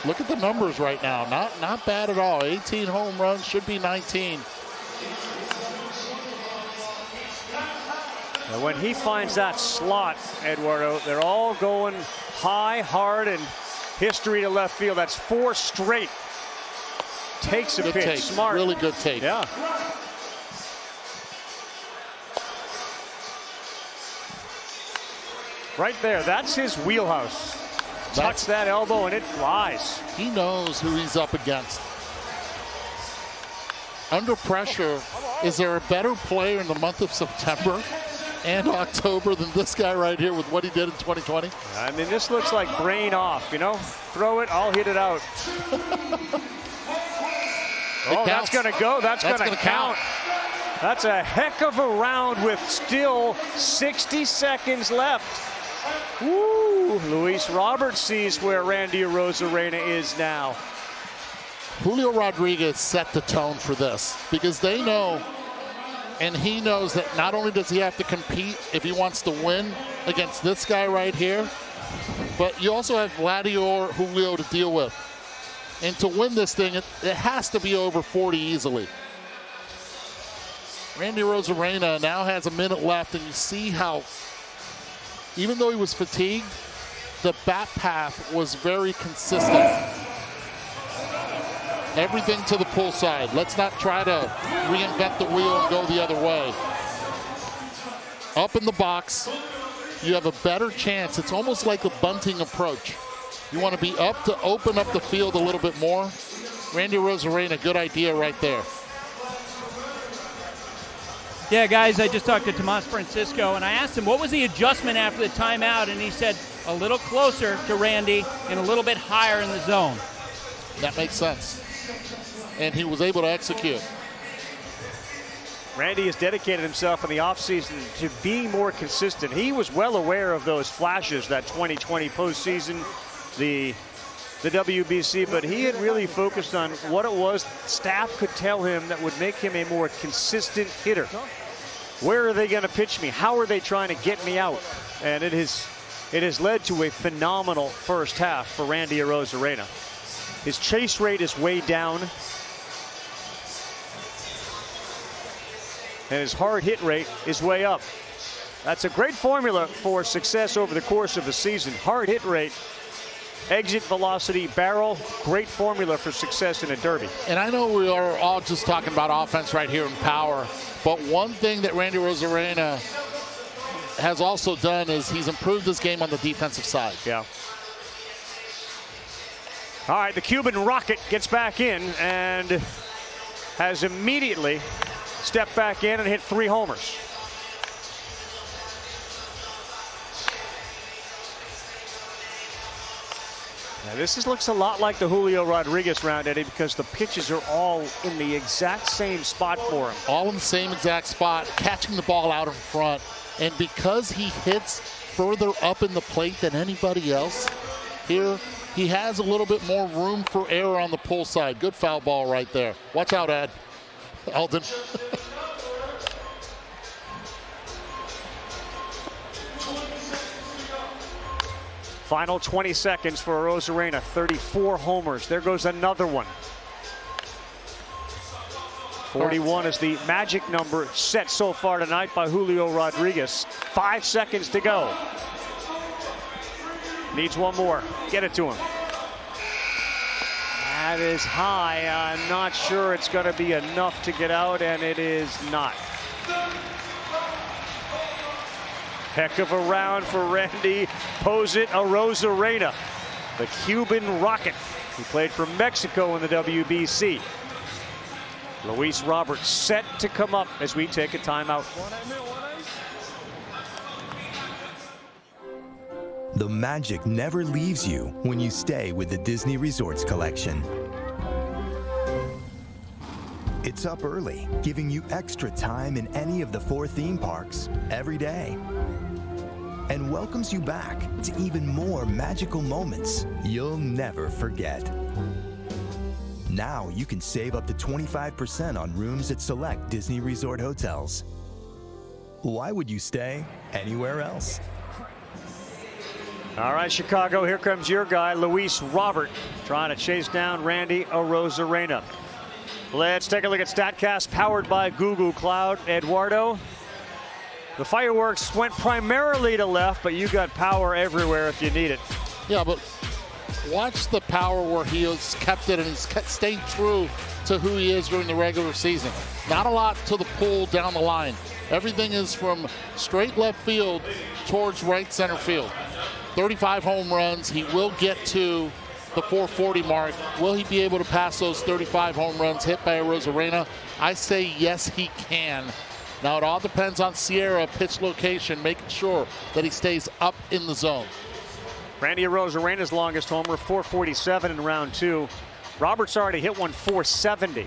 Look at the numbers right now. Not bad at all. 18 home runs, should be 19. And when he finds that slot, Eduardo, they're all going high, hard, and history to left field. That's 4 straight. Takes a good pitch. Take. Smart. Really good take. Yeah. Right there. That's his wheelhouse. Tucks that elbow and it flies. He knows who he's up against. Under pressure, is there a better player in the month of September and October than this guy right here with what he did in 2020? I mean, this looks like brain off, you know? Throw it, I'll hit it out. Oh, that's going to go. That's going to count. That's a heck of a round with still 60 seconds left. Woo! Luis Robert sees where Randy Arozarena is now. Julio Rodriguez set the tone for this because they know, and he knows that not only does he have to compete if he wants to win against this guy right here, but you also have Vladimir Julio to deal with. And to win this thing, it has to be over 40 easily. Randy Arozarena now has a minute left, and you see how, even though he was fatigued, the bat path was very consistent. Everything to the pull side. Let's not try to reinvent the wheel and go the other way. Up in the box, you have a better chance. It's almost like a bunting approach. You want to be up to open up the field a little bit more. Randy Arozarena, good idea right there. Yeah, guys, I just talked to Tomas Francisco, and I asked him what was the adjustment after the timeout, and he said a little closer to Randy and a little bit higher in the zone. That makes sense. And he was able to execute. Randy has dedicated himself in the offseason to being more consistent. He was well aware of those flashes, that 2020 postseason, the WBC, but he had really focused on what it was staff could tell him that would make him a more consistent hitter. Where are they going to pitch me? How are they trying to get me out? And it has led to a phenomenal first half for Randy Arozarena. His chase rate is way down, and his hard hit rate is way up. That's a great formula for success over the course of a season. Hard hit rate exit velocity, barrel. Great formula for success in a derby. And I know we are all just talking about offense right here and power, but one thing that Randy Arozarena has also done is he's improved his game on the defensive side. Yeah. All right, the Cuban Rocket gets back in and has immediately stepped back in and hit 3 homers. Now this looks a lot like the Julio Rodriguez round, Eddie, because the pitches are all in the exact same spot for him. All in the same exact spot, catching the ball out in front. And because he hits further up in the plate than anybody else, here he has a little bit more room for error on the pull side. Good foul ball right there. Watch out, Ed. Alden. Final 20 seconds for Arozarena. 34 homers. There goes another one. 41 is the magic number set so far tonight by Julio Rodriguez. 5 seconds to go. Needs one more. Get it to him. That is high. I'm not sure it's going to be enough to get out, and it is not. Heck of a round for Randy Arozarena, the Cuban Rocket. He played for Mexico in the WBC. Luis Robert set to come up as we take a timeout. The magic never leaves you when you stay with the Disney Resorts Collection. It's up early, giving you extra time in any of the 4 theme parks every day. And welcomes you back to even more magical moments you'll never forget. Now you can save up to 25% on rooms at select Disney Resort hotels. Why would you stay anywhere else? All right, Chicago, here comes your guy, Luis Robert, trying to chase down Randy Arozarena. Let's take a look at StatCast, powered by Google Cloud. Eduardo, the fireworks went primarily to left, but you got power everywhere if you need it. Yeah, but watch the power where he has kept it and he's stayed true to who he is during the regular season. Not a lot to the pull down the line. Everything is from straight left field towards right center field. 35 home runs. He will get to the 440 mark. Will he be able to pass those 35 home runs hit by Arozarena? I say yes, he can. Now it all depends on Sierra pitch location, making sure that he stays up in the zone. Randy Arozarena's longest homer, 447 in round 2. Roberts already hit one 470.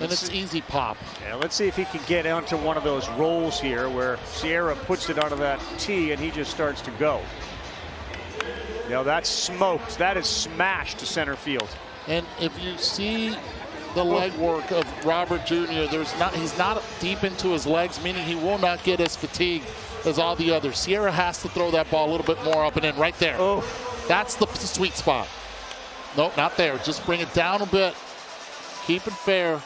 And it's easy pop. Yeah, let's see if he can get onto one of those rolls here where Sierra puts it onto that tee and he just starts to go. You know, that's smoked. That is smashed to center field. And if you see the leg work of Robert Jr., he's not deep into his legs, meaning he will not get as fatigued as all the others. Sierra has to throw that ball a little bit more up and in right there. Oh, that's the sweet spot. Nope, not there. Just bring it down a bit. Keep it fair.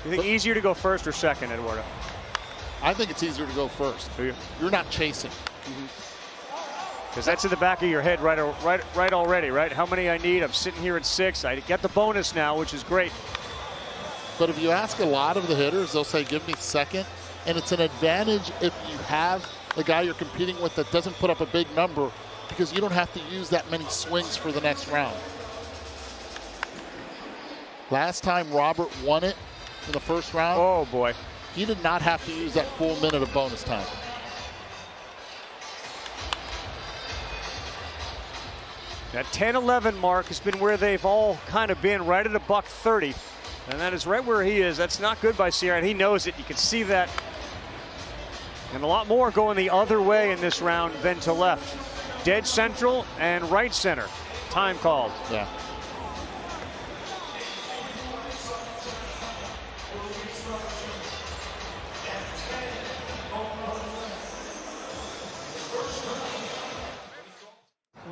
You think easier to go first or second, Eduardo? I think it's easier to go first. You're not chasing. Because that's in the back of your head right already, right? How many I need? I'm sitting here at 6. I get the bonus now, which is great. But if you ask a lot of the hitters, they'll say, give me second. And it's an advantage if you have the guy you're competing with that doesn't put up a big number, because you don't have to use that many swings for the next round. Last time Robert won it in the first round, oh boy, he did not have to use that full minute of bonus time. That 10-11 mark has been where they've all kind of been, right at $130. And that is right where he is. That's not good by Sierra, and he knows it. You can see that. And a lot more going the other way in this round than to left. Dead central and right center. Time called. Yeah.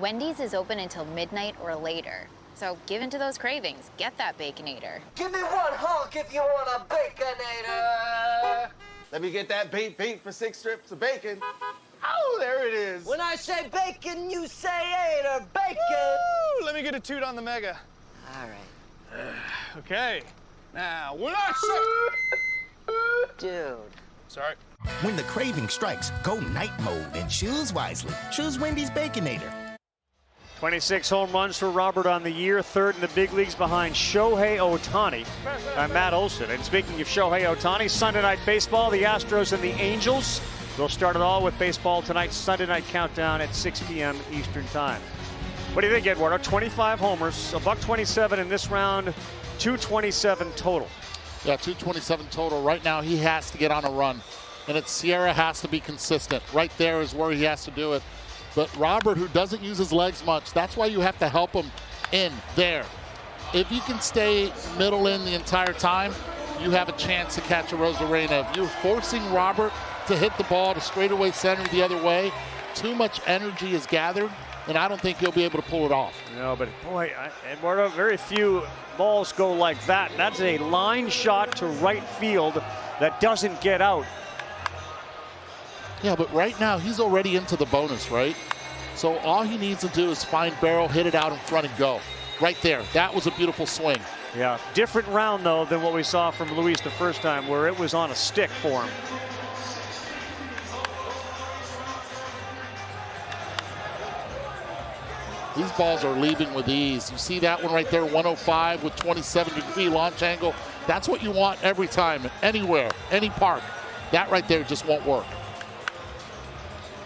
Wendy's is open until midnight or later. So give in to those cravings. Get that Baconator. Give me one honk if you want a Baconator. Let me get that beep for 6 strips of bacon. Oh, there it is. When I say bacon, you say 8 or bacon. Woo! Let me get a toot on the mega. All right. Okay. Now, when I say... Dude. Sorry. When the craving strikes, go night mode and choose wisely. Choose Wendy's Baconator. 26 home runs for Robert on the year, third in the big leagues behind Shohei Ohtani and Matt Olson. And speaking of Shohei Ohtani, Sunday Night Baseball, the Astros and the Angels. We'll start it all with baseball tonight's Sunday Night Countdown at 6 p.m. Eastern Time. What do you think, Eduardo? 25 homers, $127 in this round, 227 total. Yeah, 227 total. Right now, he has to get on a run. And Sierra has to be consistent. Right there is where he has to do it. But Robert, who doesn't use his legs much, that's why you have to help him in there. If you can stay middle in the entire time, you have a chance to catch a Rosarena. If you're forcing Robert to hit the ball to straightaway center the other way, too much energy is gathered, and I don't think he'll be able to pull it off. No, but boy, Eduardo, very few balls go like that. That's a line shot to right field that doesn't get out. Yeah, but right now he's already into the bonus, right? So all he needs to do is find barrel, hit it out in front and go. Right there. That was a beautiful swing. Yeah, different round, though, than what we saw from Luis the first time, where it was on a stick for him. These balls are leaving with ease. You see that one right there, 105 with 27-degree launch angle. That's what you want every time, anywhere, any park. That right there just won't work.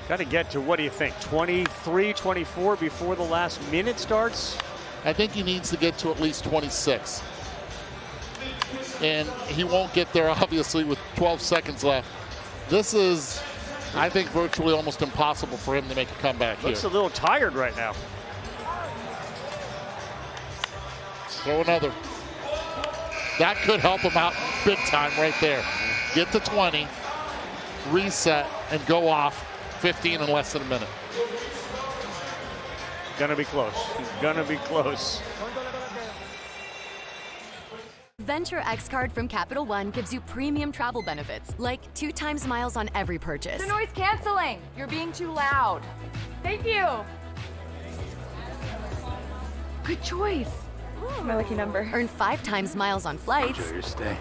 Got to get to, what do you think, 23, 24 before the last minute starts? I think he needs to get to at least 26. And he won't get there, obviously, with 12 seconds left. This is, I think, virtually almost impossible for him to make a comeback here. Looks a little tired right now. Throw another. That could help him out big time right there. Get to 20, reset, and go off 15 in less than a minute. Gonna be close. He's gonna be close. Venture X Card from Capital One gives you premium travel benefits, like 2 times miles on every purchase. The noise canceling. You're being too loud. Thank you. Good choice. Ooh, my lucky number. Earn 5 times miles on flights. Enjoy your stay.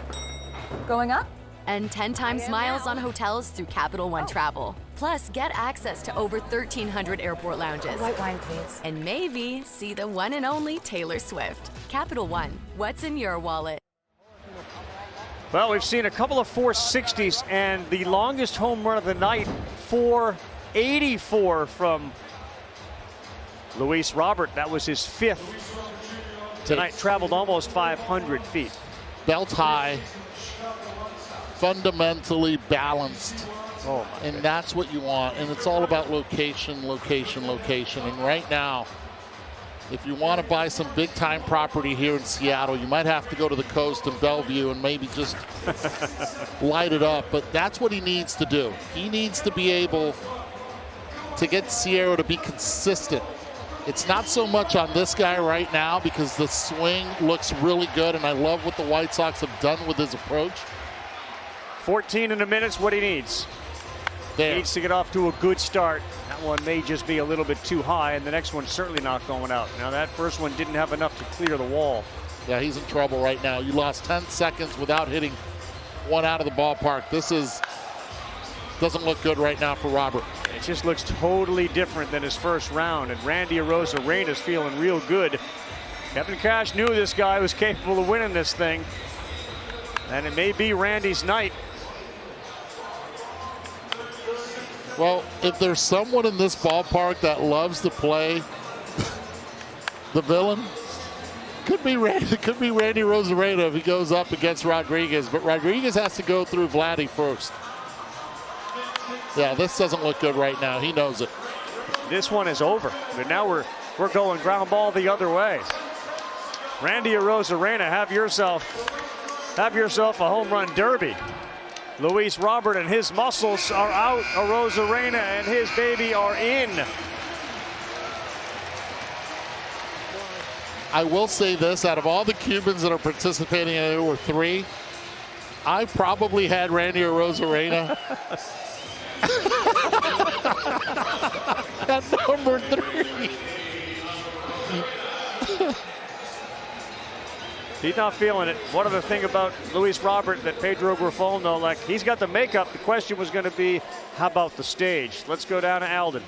Going up? And 10 times miles on hotels through Capital One Travel. Plus, get access to over 1,300 airport lounges. White wine, please. And maybe see the one and only Taylor Swift. Capital One, what's in your wallet? Well, we've seen a couple of 460s, and the longest home run of the night, 484 from Luis Robert. That was his 5th. Tonight traveled almost 500 feet. Belt high, fundamentally balanced. Oh, and that's what you want. And it's all about location, location, location. And right now, if you want to buy some big time property here in Seattle, you might have to go to the coast and Bellevue and maybe just light it up. But that's what he needs to do. He needs to be able to get Sierra to be consistent. It's not so much on this guy right now because the swing looks really good, and I love what the White Sox have done with his approach. 14 in a minute's what he needs. There. He needs to get off to a good start. That one may just be a little bit too high, and the next one's certainly not going out. Now, that first one didn't have enough to clear the wall. Yeah, he's in trouble right now. You lost 10 seconds without hitting one out of the ballpark. Doesn't look good right now for Robert. It just looks totally different than his first round, and Randy Arozarena's feeling real good. Kevin Cash knew this guy was capable of winning this thing, and it may be Randy's night. Well, if there's someone in this ballpark that loves to play the villain, could be Randy Arozarena if he goes up against Rodriguez, but Rodriguez has to go through Vladdy first. Yeah, this doesn't look good right now. He knows it. This one is over. But now we're going ground ball the other way. Randy Arozarena, have yourself a home run derby. Luis Robert and his muscles are out. Arozarena and his baby are in. I will say this, out of all the Cubans that are participating, there were 3. I probably had Randy Arozarena at number 3. He's not feeling it. One other thing about Luis Robert that Pedro Grifol know, like he's got the makeup. The question was going to be, how about the stage? Let's go down to Alden.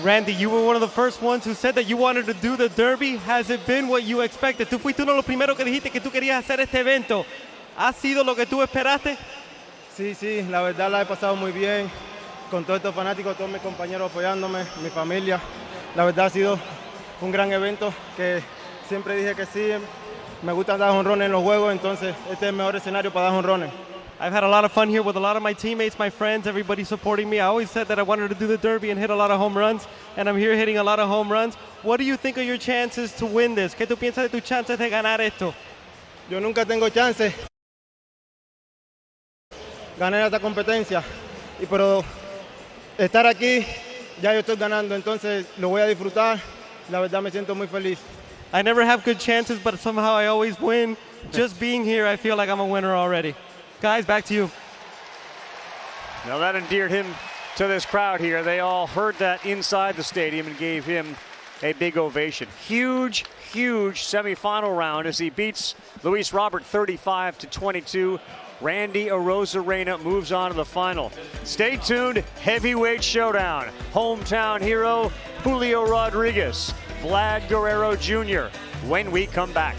Randy, you were one of the first ones who said that you wanted to do the Derby. Has it been what you expected? Tú fuiste uno de los primeros que dijiste que tú querías hacer este evento. ¿Ha sido lo que tú esperaste? Sí, la verdad la he pasado muy bien. Con todos estos fanáticos, todos mis compañeros apoyándome, mi familia. La verdad ha sido un gran evento que siempre dije que sí. Me gusta dar jonrones en los juegos, entonces este es el mejor escenario para dar jonrones. I've had a lot of fun here with a lot of my teammates, my friends, everybody supporting me. I always said that I wanted to do the Derby and hit a lot of home runs, and I'm here hitting a lot of home runs. What do you think of your chances to win this? ¿Qué tú piensas de tus chances de ganar esto? Yo nunca tengo chances. Ganar esta competencia, pero estar aquí, ya yo estoy ganando, entonces lo voy a disfrutar. La verdad me siento muy feliz. I never have good chances, but somehow I always win. Just being here, I feel like I'm a winner already. Guys, back to you. Now that endeared him to this crowd here. They all heard that inside the stadium and gave him a big ovation. Huge semifinal round as he beats Luis Robert 35-22. Randy Arozarena moves on to the final. Stay tuned, heavyweight showdown. Hometown hero Julio Rodriguez, Vlad Guerrero Jr. when we come back.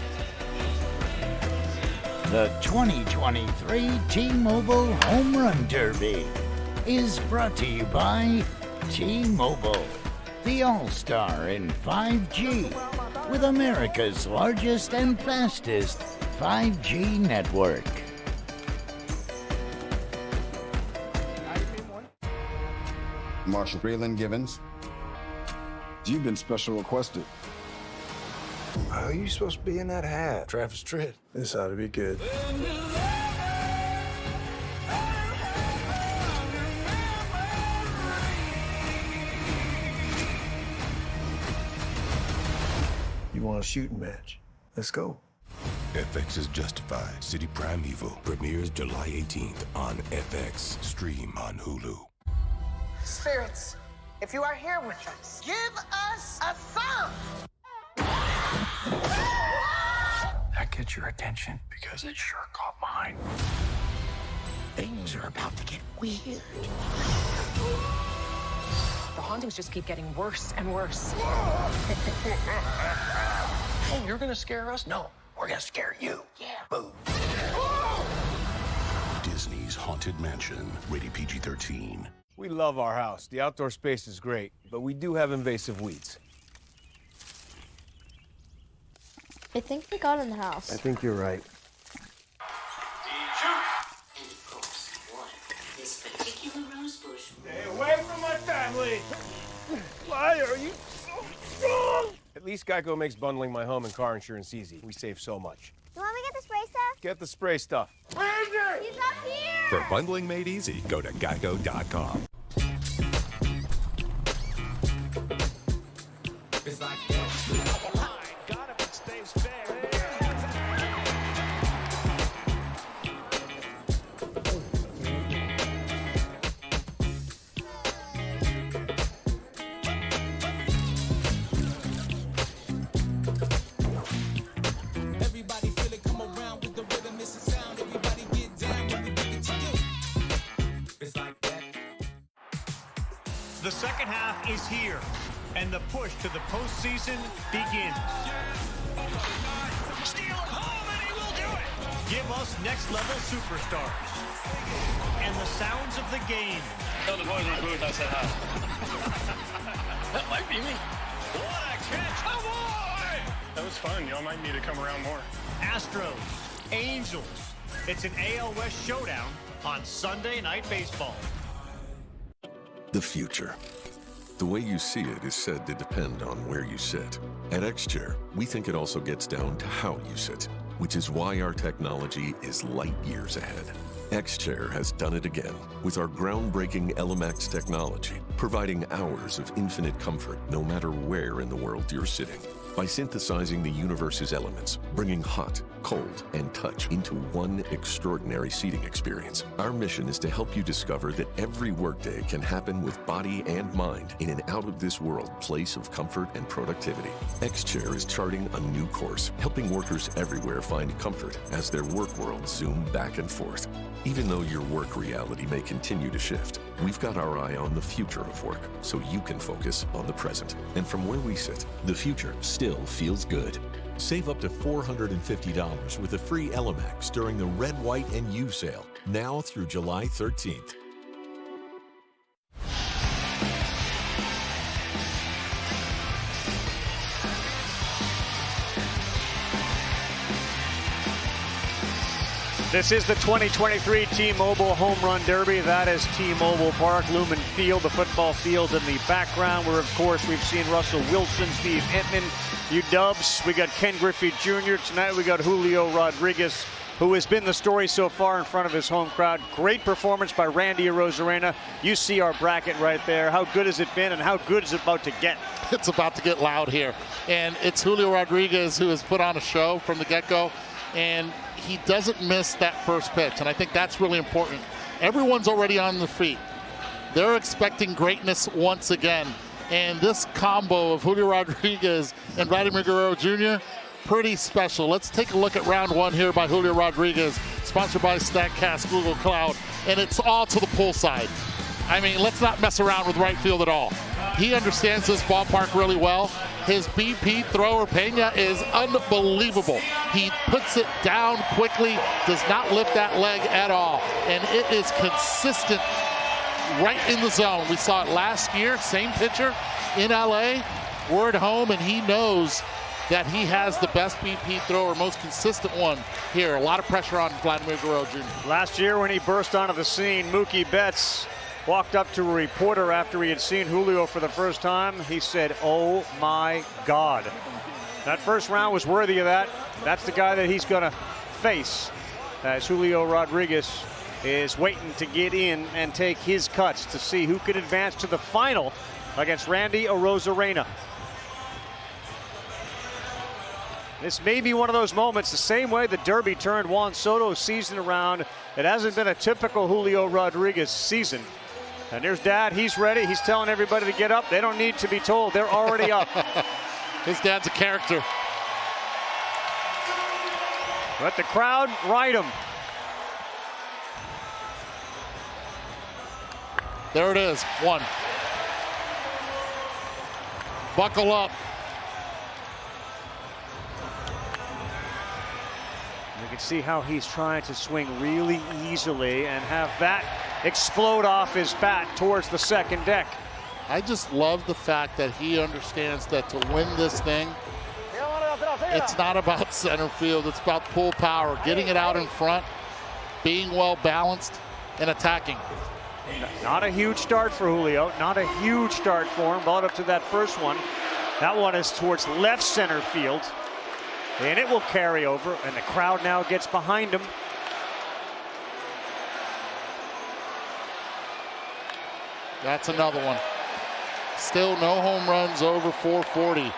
The 2023 T-Mobile Home Run Derby is brought to you by T-Mobile, the all-star in 5G, with America's largest and fastest 5G network. Marshal Breland Givens. You've been special requested. How are you supposed to be in that hat? Travis Tritt. This ought to be good. You want a shooting match? Let's go. FX is Justified. City Primeval premieres July 18th on FX. Stream on Hulu. Spirits, if you are here with us, give us a sound. That gets your attention because it sure caught mine. Things are about to get weird. The hauntings just keep getting worse and worse. Oh, you're gonna scare us? No, we're gonna scare you. Yeah. Boom. Disney's Haunted Mansion. Rated PG-13. We love our house. The outdoor space is great, but we do have invasive weeds. I think we got in the house. I think you're right. And of course, what this particular rose bush. Stay away from my family! Why are you so strong? At least Geico makes bundling my home and car insurance easy. We save so much. You want me to get the spray stuff? Get the spray stuff. Ranger! He's up here! For bundling made easy, go to geico.com. It's like that. Got him, it stays fair. Everybody feel it, come around with the rhythm, it's a sound. Everybody get down when we bring it to you. It's like that. The second half is here, and the push to the postseason begins. Steal it home, and he will do it. Give us next-level superstars and the sounds of the game. Tell the boys in the booth I said hi. That might be me. What a catch! Oh boy! That was fun. Y'all might need to come around more. Astros, Angels. It's an AL West showdown on Sunday Night Baseball. The future. The way you see it is said to depend on where you sit. At X-Chair, we think it also gets down to how you sit, which is why our technology is light years ahead. X-Chair has done it again with our groundbreaking LMX technology, providing hours of infinite comfort no matter where in the world you're sitting. by synthesizing the universe's elements, bringing hot, cold, and touch into one extraordinary seating experience. Our mission is to help you discover that every workday can happen with body and mind in an out-of-this-world place of comfort and productivity. X-Chair is charting a new course, helping workers everywhere find comfort as their work worlds zoom back and forth. Even though your work reality may continue to shift, we've got our eye on the future of work so you can focus on the present. And from where we sit, the future still feels good. Save up to $450 with a free Elemax during the Red, White, and U sale, now through July 13th. This is the 2023 T-Mobile Home Run Derby. That is T-Mobile Park, Lumen Field, the football field in the background, where, of course, we've seen Russell Wilson, Steve Entman, U-Dubs. We got Ken Griffey Jr. Tonight we got Julio Rodriguez, who has been the story so far in front of his home crowd. Great performance by Randy Arozarena. You see our bracket right there. How good has it been, and how good is it about to get? It's about to get loud here. And it's Julio Rodriguez who has put on a show from the get-go. And he doesn't miss that first pitch, and I think that's really important. Everyone's already on their feet. They're expecting greatness once again, and this combo of Julio Rodriguez and Vladimir Guerrero Jr., pretty special. Let's take a look at round one here by Julio Rodriguez, sponsored by StatCast Google Cloud, and it's all to the pull side. I mean, let's not mess around with right field at all. He understands this ballpark really well. His BP thrower, Pena, is unbelievable. He puts it down quickly, does not lift that leg at all, and it is consistent right in the zone. We saw it last year, same pitcher in LA. We're at home, and he knows that he has the best BP thrower, most consistent one here. A lot of pressure on Vladimir Guerrero Jr. Last year when he burst onto the scene, Mookie Betts walked up to a reporter after he had seen Julio for the first time. He said, "Oh my God." That first round was worthy of that. That's the guy that he's going to face, as Julio Rodriguez is waiting to get in and take his cuts to see who could advance to the final against Randy Arozarena. This may be one of those moments, the same way the Derby turned Juan Soto's season around. It hasn't been a typical Julio Rodriguez season. And there's Dad, he's ready. He's telling everybody to get up. They don't need to be told, they're already up. His dad's a character. Let the crowd ride him. There it is, one. Buckle up. You can see how he's trying to swing really easily and have that explode off his bat towards the second deck. I just love the fact that he understands that to win this thing, it's not about center field, it's about pull power, getting it out in front, being well balanced, and attacking. Not a huge start for Julio, not a huge start for him. Brought up to that first one. That one is towards left center field, and it will carry over, and the crowd now gets behind him. That's another one. Still no home runs over 440.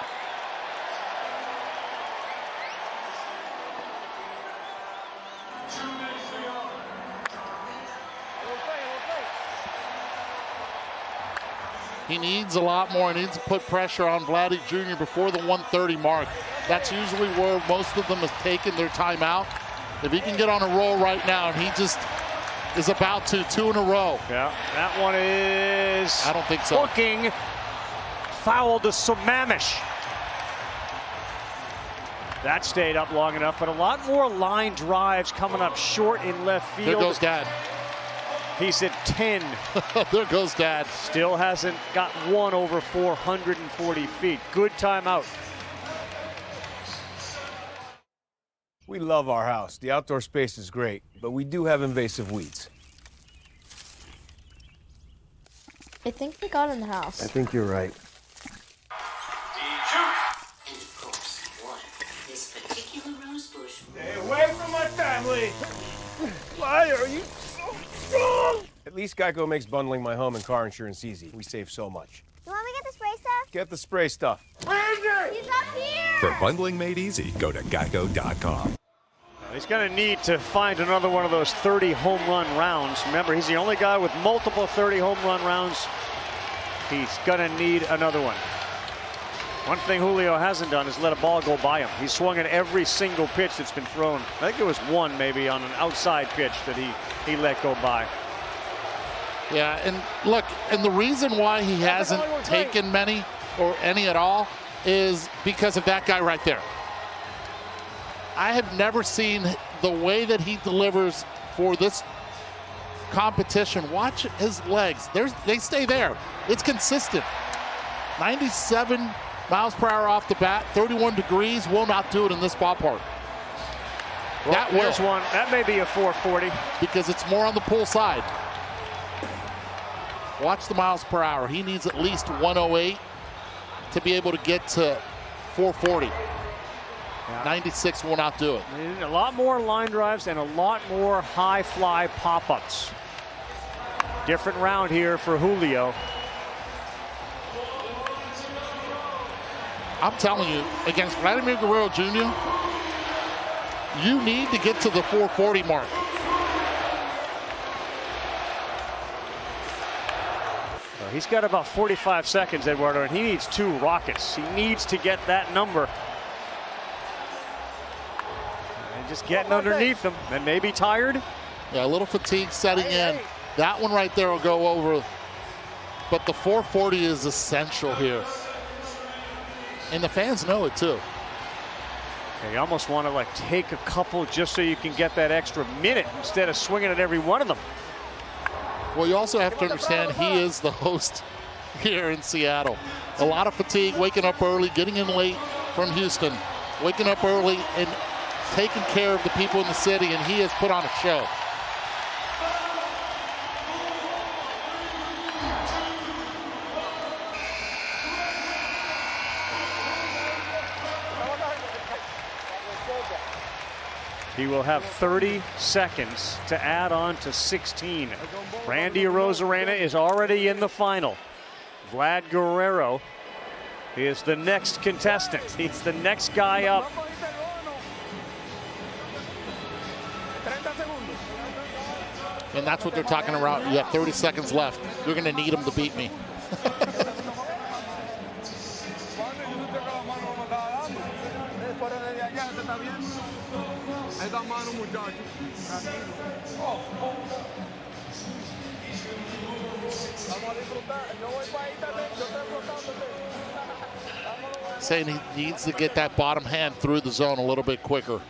He needs a lot more. He needs to put pressure on Vladdy Jr. before the 130 mark. That's usually where most of them have taken their time out. If he can get on a roll right now, and he just is about to, 2 in a row. Yeah, that one is, I don't think so. Hooking, foul to Sammamish. That stayed up long enough, but a lot more line drives coming up short in left field. There goes Dad. He's at 10. There goes Dad. Still hasn't got one over 440 feet. Good timeout. We love our house. The outdoor space is great, but we do have invasive weeds. I think they got in the house. I think you're right. And of course, one, this particular rose bush. Stay away from my family! Why are you so strong? At least Geico makes bundling my home and car insurance easy. We save so much. You want me to get the spray stuff? Get the spray stuff. Randy! He's up here! For bundling made easy, go to geico.com. He's going to need to find another one of those 30 home run rounds. Remember, he's the only guy with multiple 30 home run rounds. He's going to need another one. One thing Julio hasn't done is let a ball go by him. He's swung at every single pitch that's been thrown. I think it was one maybe on an outside pitch that he let go by. Yeah, and look, and the reason why he hasn't taken many or any at all is because of that guy right there. I have never seen the way that he delivers for this competition. Watch his legs. They stay there. It's consistent. 97 miles per hour off the bat, 31 degrees, will not do it in this ballpark. Well, that there's one. That may be a 440. Because it's more on the pull side. Watch the miles per hour. He needs at least 108 to be able to get to 440. Yeah. 96 will not do it. A lot more line drives and a lot more high fly pop-ups. Different round here for Julio. I'm telling you, against Vladimir Guerrero Jr., you need to get to the 440 mark. He's got about 45 seconds, Eduardo, and he needs 2 rockets. He needs to get that number. And just getting underneath him, and maybe tired. Yeah, a little fatigue setting in. That one right there will go over. But the 440 is essential here. And the fans know it too. Yeah, you almost want to like take a couple just so you can get that extra minute instead of swinging at every one of them. Well, you also have to understand he is the host here in Seattle. A lot of fatigue, waking up early, getting in late from Houston, waking up early and taking care of the people in the city, and he has put on a show. He will have 30 seconds to add on to 16. Randy Arozarena is already in the final. Vlad Guerrero is the next contestant. He's the next guy up. And that's what they're talking about. You have 30 seconds left. You're going to need him to beat me. Saying he needs to get that bottom hand through the zone a little bit quicker.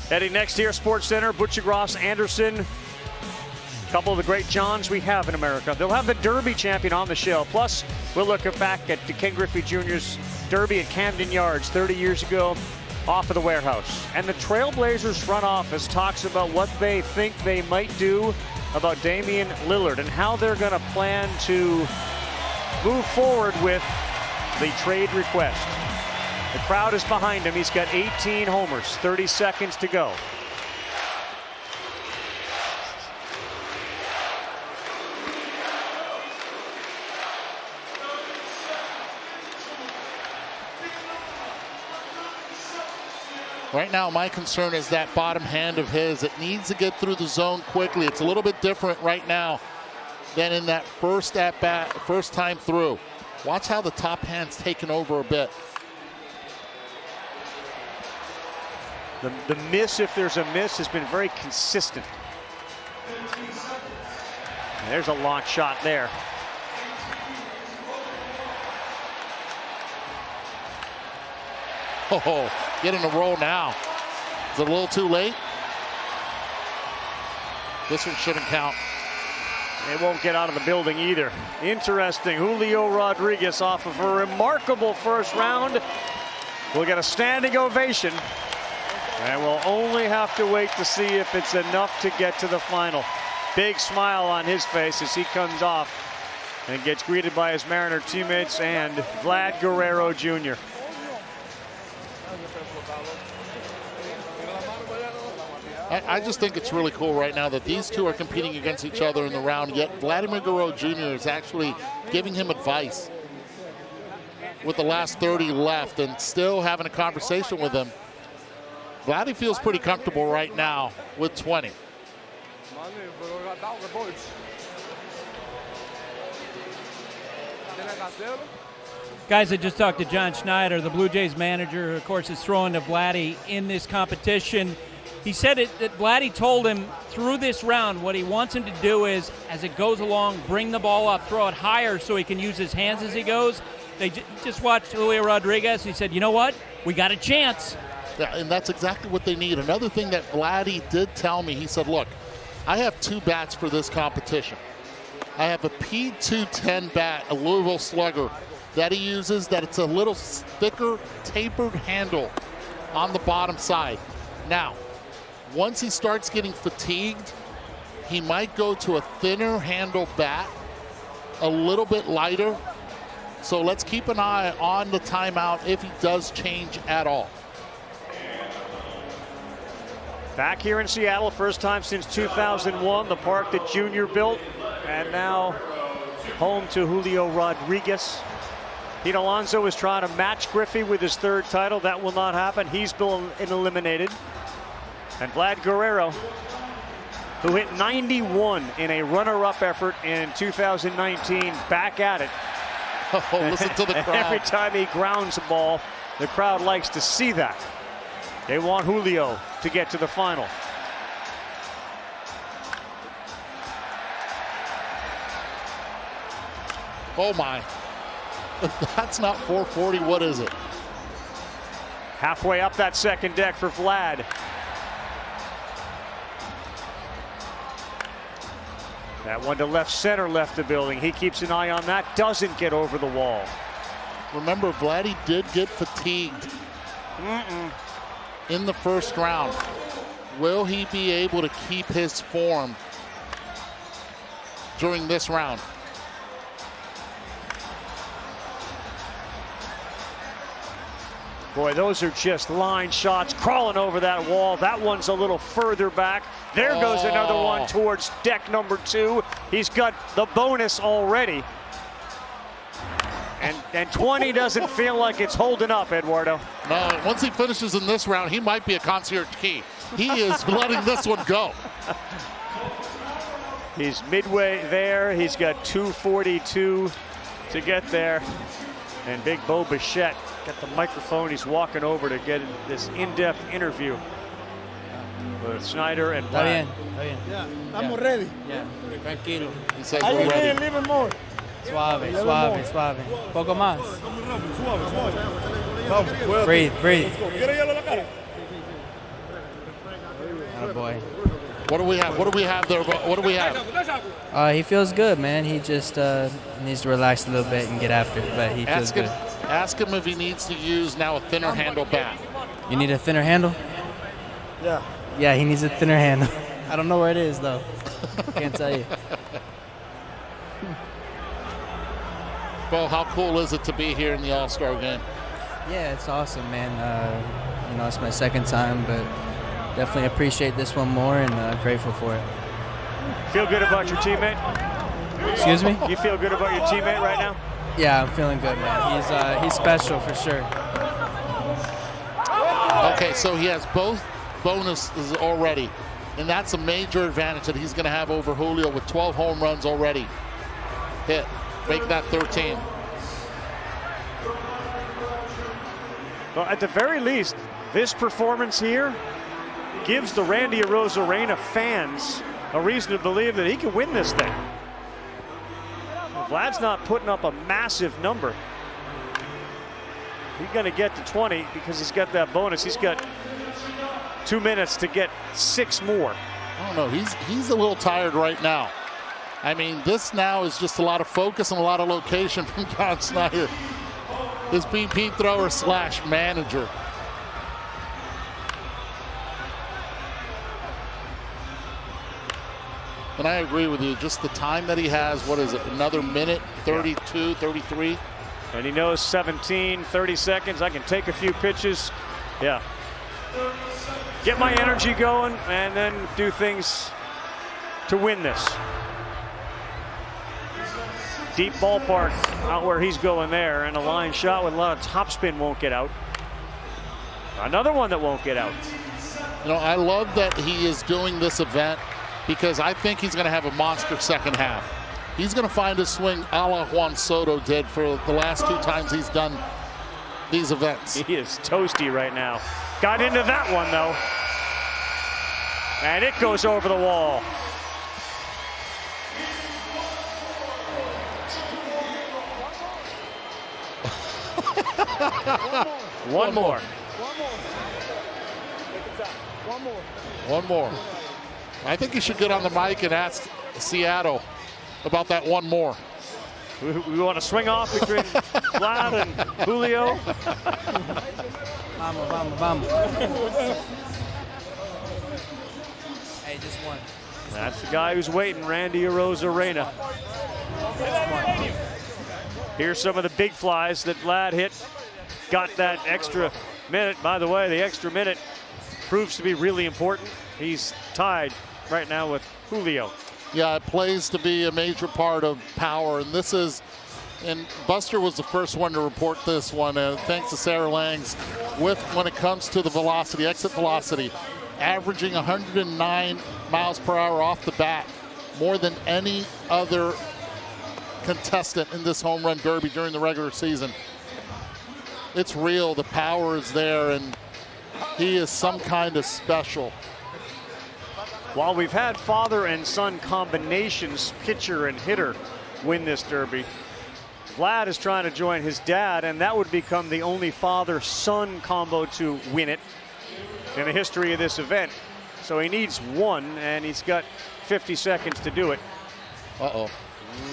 Heading next here, Sports Center, Butchie Gross, Anderson. A couple of the great Johns we have in America. They'll have the Derby champion on the show. Plus, we'll look back at Ken Griffey Jr.'s Derby at Camden Yards 30 years ago off of the warehouse. And the Trailblazers front office talks about what they think they might do about Damian Lillard and how they're going to plan to move forward with the trade request. The crowd is behind him. He's got 18 homers, 30 seconds to go. Right now, my concern is that bottom hand of his. It needs to get through the zone quickly. It's a little bit different right now than in that first at-bat, first time through. Watch how the top hand's taken over a bit. The miss, if there's a miss, has been very consistent. And there's a launch shot there. Oh, getting a roll now. Is it a little too late? This one shouldn't count. It won't get out of the building either. Interesting. Julio Rodriguez off of a remarkable first round will get a standing ovation. And we'll only have to wait to see if it's enough to get to the final. Big smile on his face as he comes off and gets greeted by his Mariner teammates and Vlad Guerrero Jr. I just think it's really cool right now that these two are competing against each other in the round, yet Vladimir Guerrero Jr. is actually giving him advice. with the last 30 left and still having a conversation with him. Vladdy feels pretty comfortable right now with 20. Guys, I just talked to John Schneider, the Blue Jays manager, who, of course, is throwing to Vladdy in this competition. He said that Vladdy told him through this round what he wants him to do is, as it goes along, bring the ball up, throw it higher so he can use his hands as he goes. They just watched Julio Rodriguez. He said, you know what? We got a chance. Yeah, and that's exactly what they need. Another thing that Vladdy did tell me, he said, look, I have 2 bats for this competition. I have a P210 bat, a Louisville Slugger, that he uses, that it's a little thicker, tapered handle on the bottom side. Now, once he starts getting fatigued, he might go to a thinner handle bat, a little bit lighter. So let's keep an eye on the timeout if he does change at all. Back here in Seattle, first time since 2001, the park that Junior built, and now home to Julio Rodriguez. Pete Alonso is trying to match Griffey with his 3rd title. That will not happen. He's been eliminated. And Vlad Guerrero, who hit 91 in a runner-up effort in 2019, back at it. Oh, listen to the crowd. Every time he grounds a ball, the crowd likes to see that. They want Julio to get to the final. Oh my. That's not 440, what is it? Halfway up that second deck for Vlad. That one to left center left the building. He keeps an eye on that. Doesn't get over the wall. Remember, Vladdy did get fatigued in the first round. Will he be able to keep his form during this round? Boy, those are just line shots crawling over that wall. That one's a little further back. There goes another one towards deck number 2. He's got the bonus already. And 20 doesn't feel like it's holding up, Eduardo. No, once he finishes in this round, he might be a concierge key. He is letting this one go. He's midway there. He's got 242 to get there. And Big Bo Bichette got the microphone. He's walking over to get this in-depth interview with Snyder and Vlad. Yeah, estamos ready. Yeah, tranquilo. He says Are we're you ready. a little more? Suave, suave, suave. Poco más. Breathe, breathe. Oh boy. What do we have? What do we have there? What do we have? He feels good, man. He just needs to relax a little bit and get after it, but he feels good. Ask him if he needs to use now a thinner handle bat. You need a thinner handle? Yeah. Yeah, he needs a thinner handle. I don't know where it is, though. Can't tell you. Bo, how cool is it to be here in the All-Star game? Yeah, it's awesome, man. You know, it's my 2nd time, but definitely appreciate this one more and grateful for it. Feel good about your teammate? Excuse me? You feel good about your teammate right now? Yeah, I'm feeling good, man. He's special for sure. Okay, so he has both bonuses already, and that's a major advantage that he's going to have over Julio with 12 home runs already hit. Make that 13. Well, at the very least, this performance here gives the Randy Arozarena fans a reason to believe that he can win this thing. Well, Vlad's not putting up a massive number. He's going to get to 20 because he's got that bonus. He's got 2 minutes to get 6 more. I don't know. He's a little tired right now. I mean, this now is just a lot of focus and a lot of location from John Snyder, his BP thrower / manager. And I agree with you. Just the time that he has, what is it, another minute, 32, 33? And he knows 17, 30 seconds. I can take a few pitches. Yeah. Get my energy going and then do things to win this. Deep ballpark out where he's going there, and a line shot with a lot of topspin won't get out. Another one that won't get out. You know, I love that he is doing this event because I think he's going to have a monster second half. He's going to find a swing a la Juan Soto did for the last 2 times he's done these events. He is toasty right now. Got into that one, though. And it goes over the wall. One more. One more. I think you should get on the mic and ask Seattle about that one more. We want to swing off between Vlad and Julio. Vamos, vamos, vamos. Hey, just one. That's the guy who's waiting, Randy Arozarena. Here's some of the big flies that Vlad hit. Got that extra minute. By the way, the extra minute proves to be really important. He's tied right now with Julio. Yeah, it plays to be a major part of power, and this is, and Buster was the first one to report this one, thanks to Sarah Langs, with when it comes to the velocity, exit velocity, averaging 109 miles per hour off the bat, more than any other contestant in this home run derby during the regular season. It's real, the power is there, and he is some kind of special. While we've had father and son combinations, pitcher and hitter, win this derby, Vlad is trying to join his dad, and that would become the only father-son combo to win it in the history of this event. So he needs one, and he's got 50 seconds to do it. Uh-oh.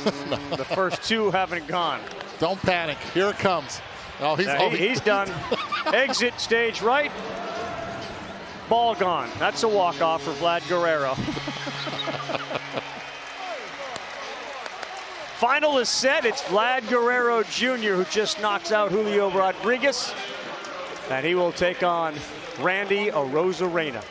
The first 2 haven't gone. Don't panic. Here it comes. Oh, he's done. Exit stage right. Ball gone. That's a walk-off for Vlad Guerrero. Final is set. It's Vlad Guerrero Jr. who just knocks out Julio Rodriguez. And he will take on Randy Arozarena.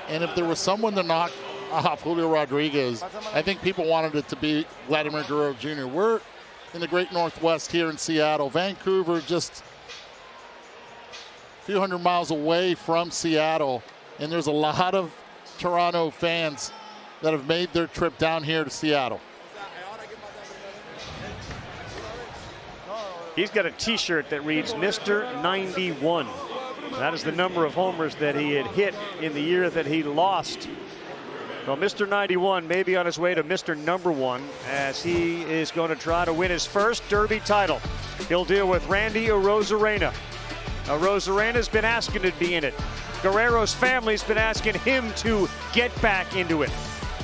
And if there was someone to knock off Julio Rodriguez, I think people wanted it to be Vladimir Guerrero Jr. We're in the great Northwest here in Seattle. Vancouver just a few hundred miles away from Seattle, and there's a lot of Toronto fans that have made their trip down here to Seattle. He's got a t-shirt that reads Mr. 91. That is the number of homers that he had hit in the year that he lost. Well, Mr. 91 may be on his way to Mr. Number 1 as he is going to try to win his first Derby title. He'll deal with Randy Arozarena. Arozarena's been asking to be in it. Guerrero's family's been asking him to get back into it.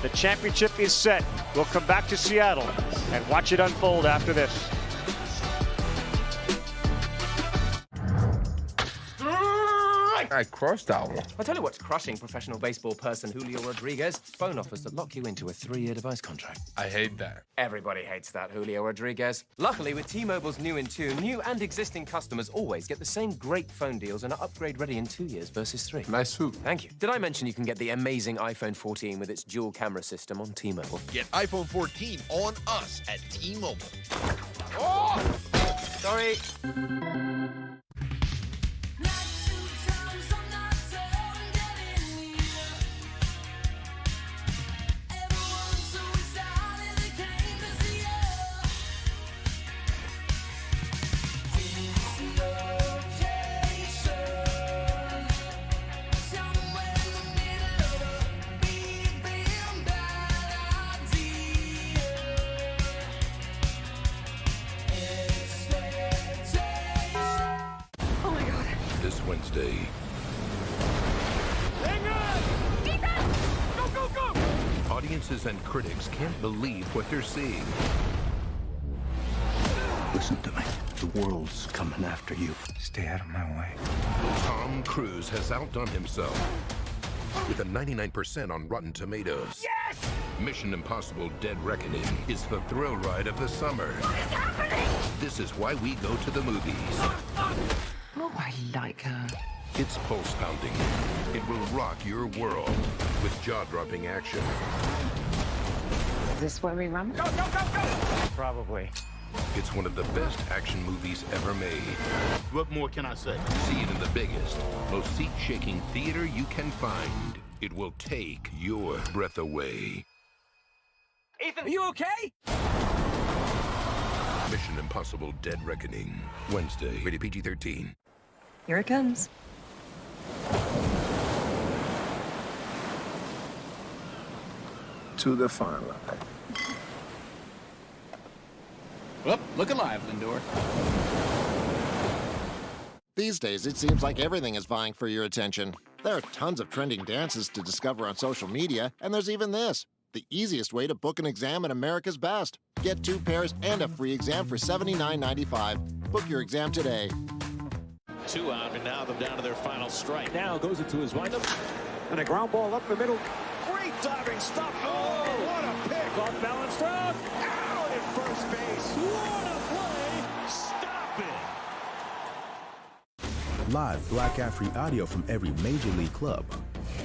The championship is set. We'll come back to Seattle and watch it unfold after this. I crushed that one. I'll tell you what's crushing professional baseball person Julio Rodriguez. Phone offers that lock you into a 3-year device contract. I hate that. Everybody hates that, Julio Rodriguez. Luckily, with T-Mobile's new In-Tune, new and existing customers always get the same great phone deals and are upgrade ready in 2 years versus 3. Nice hoop. Thank you. Did I mention you can get the amazing iPhone 14 with its dual camera system on T-Mobile? Get iPhone 14 on us at T-Mobile. Oh! Sorry. This Wednesday, audiences and critics can't believe what they're seeing. Listen to me. The world's coming after you. Stay out of my way. Tom Cruise has outdone himself with a 99% on Rotten Tomatoes. Yes! Mission Impossible: Dead Reckoning is the thrill ride of the summer. What is happening? This is why we go to the movies. Oh, I like her. It's pulse pounding. It will rock your world with jaw-dropping action. Is this where we run? Probably. It's one of the best action movies ever made. What more can I say? See it in the biggest, most seat-shaking theater you can find. It will take your breath away. Ethan, are you okay? Mission Impossible: Dead Reckoning. Wednesday, rated PG-13. Here it comes. To the fine line. Well, look alive, Lindor. These days, it seems like everything is vying for your attention. There are tons of trending dances to discover on social media, and there's even this, the easiest way to book an exam at America's Best. Get 2 pairs and a free exam for $79.95. Book your exam today. 2 out, and now they're down to their final strike. Now goes it to his windup, and a ground ball up the middle. Great diving stop. Oh, what a pick. Off balance out at first base. What a play. Stop it. Live black ad-free audio from every major league club.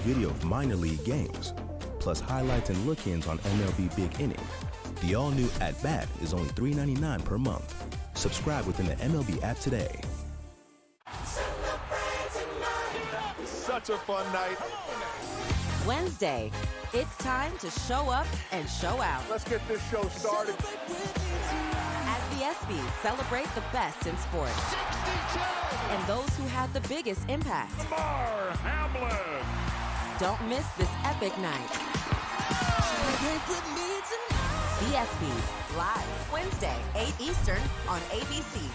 Video of minor league games. Plus highlights and look-ins on MLB Big Inning. The all-new At Bat is only $3.99 per month. Subscribe within the MLB app today. Such a fun night. Wednesday, it's time to show up and show out. Let's get this show started. As the ESPYs celebrate the best in sports. 62. And those who had the biggest impact. Lamar Hamlin. Don't miss this epic night. The ESPYs, live Wednesday, 8 Eastern on ABC.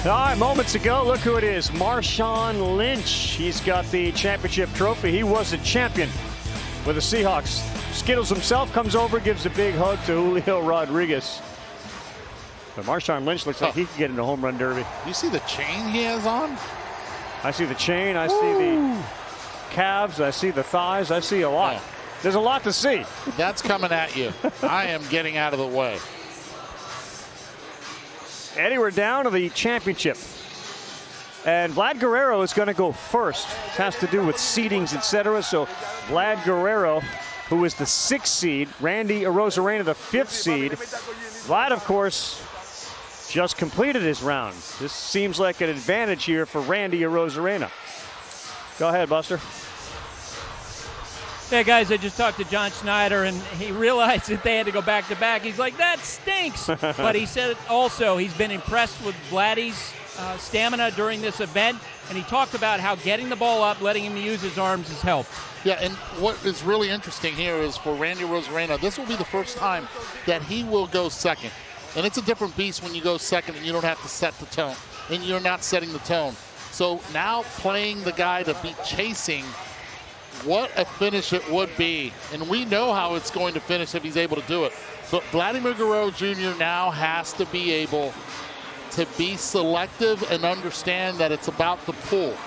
All right, moments ago, look who it is, Marshawn Lynch. He's got the championship trophy. He was a champion with the Seahawks. Skittles himself comes over, gives a big hug to Julio Rodriguez. But Marshawn Lynch looks like he could get in the home run derby. You see the chain he has on? I see the chain, I see the calves, I see the thighs, I see a lot. Yeah. There's a lot to see. That's coming at you. I am getting out of the way. Eddie, we're down to the championship. And Vlad Guerrero is going to go first. It has to do with seedings, etc. So Vlad Guerrero, who is the 6th seed, Randy Arozarena, the 5th seed. Vlad, of course, just completed his round. This seems like an advantage here for Randy Arozarena. Go ahead, Buster. Yeah, guys, I just talked to John Schneider, and he realized that they had to go back-to-back. He's like, that stinks. But he said also he's been impressed with Vladdy's stamina during this event, and he talked about how getting the ball up, letting him use his arms has helped. Yeah, and what is really interesting here is for Randy Arozarena, this will be the first time that he will go second. And it's a different beast when you go second and you don't have to set the tone, and you're not setting the tone. So now playing the guy to be chasing, what a finish it would be. And we know how it's going to finish if he's able to do it. But Vladimir Guerrero Jr. now has to be able to be selective and understand that it's about the pull.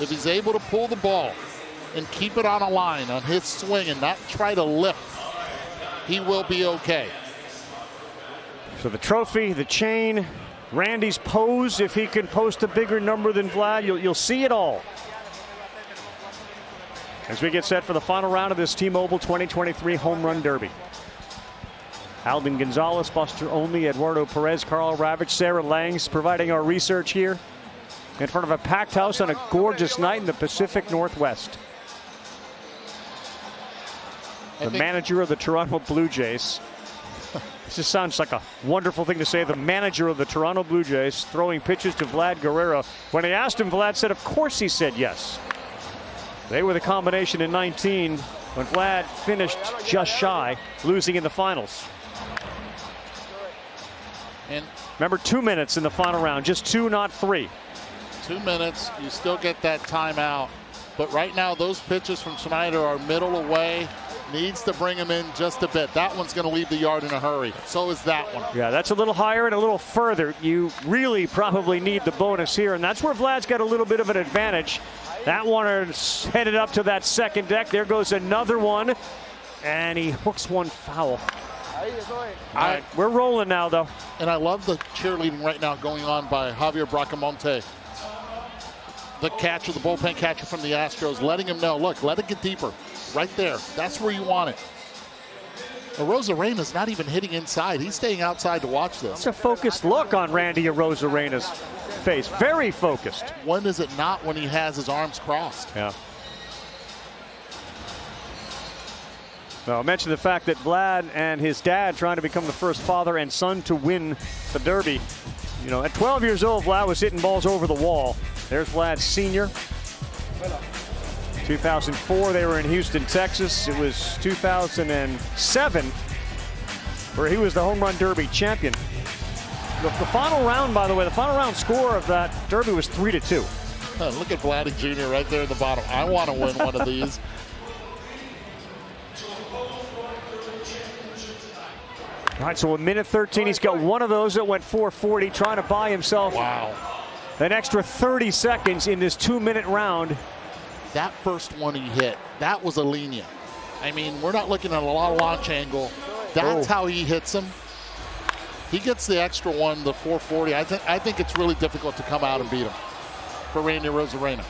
If he's able to pull the ball and keep it on a line on his swing and not try to lift, he will be okay. So the trophy, the chain, Randy's pose, if he can post a bigger number than Vlad, you'll see it all. As we get set for the final round of this T-Mobile 2023 Home Run Derby. Alden Gonzalez, Buster Olney, Eduardo Perez, Carl Ravitch, Sarah Langs providing our research here in front of a packed house on a gorgeous night in the Pacific Northwest. The manager of the Toronto Blue Jays. This just sounds like a wonderful thing to say. The manager of the Toronto Blue Jays throwing pitches to Vlad Guerrero. When they asked him, Vlad said, of course he said yes. They were the combination in 19 when Vlad finished just shy, losing in the finals. And remember, 2 minutes in the final round, just 2, not 3. 2 minutes, you still get that timeout. But right now, those pitches from Schneider are middle away. Needs to bring him in just a bit. That one's going to leave the yard in a hurry. So is that one. Yeah, that's a little higher and a little further. You really probably need the bonus here, and that's where Vlad's got a little bit of an advantage. That one is headed up to that second deck. There goes another one, and he hooks one foul. We're rolling now, though. And I love the cheerleading right now going on by Javier Bracamonte, the catcher, the bullpen catcher from the Astros, letting him know, look, let it get deeper. Right there. That's where you want it. Arozarena's not even hitting inside. He's staying outside to watch this. It's a focused look on Randy Arozarena's face. Very focused. When is it not when he has his arms crossed? Yeah. Well, I mentioned the fact that Vlad and his dad trying to become the first father and son to win the Derby. You know, at 12 years old, Vlad was hitting balls over the wall. There's Vlad Sr. 2004, they were in Houston, Texas. It was 2007 where he was the home run derby champion. The final round, by the way, the final round score of that derby was 3-2. Look at Vladdy Jr. right there in the bottom. I want to win one of these. All right, so a minute 13. He's got one of those that went 440, trying to buy himself an extra 30 seconds in this 2-minute round. That first one he hit, that was a linea. I mean, we're not looking at a lot of launch angle. That's how he hits him. He gets the extra one, the 440. I think it's really difficult to come out and beat him for Randy Arozarena.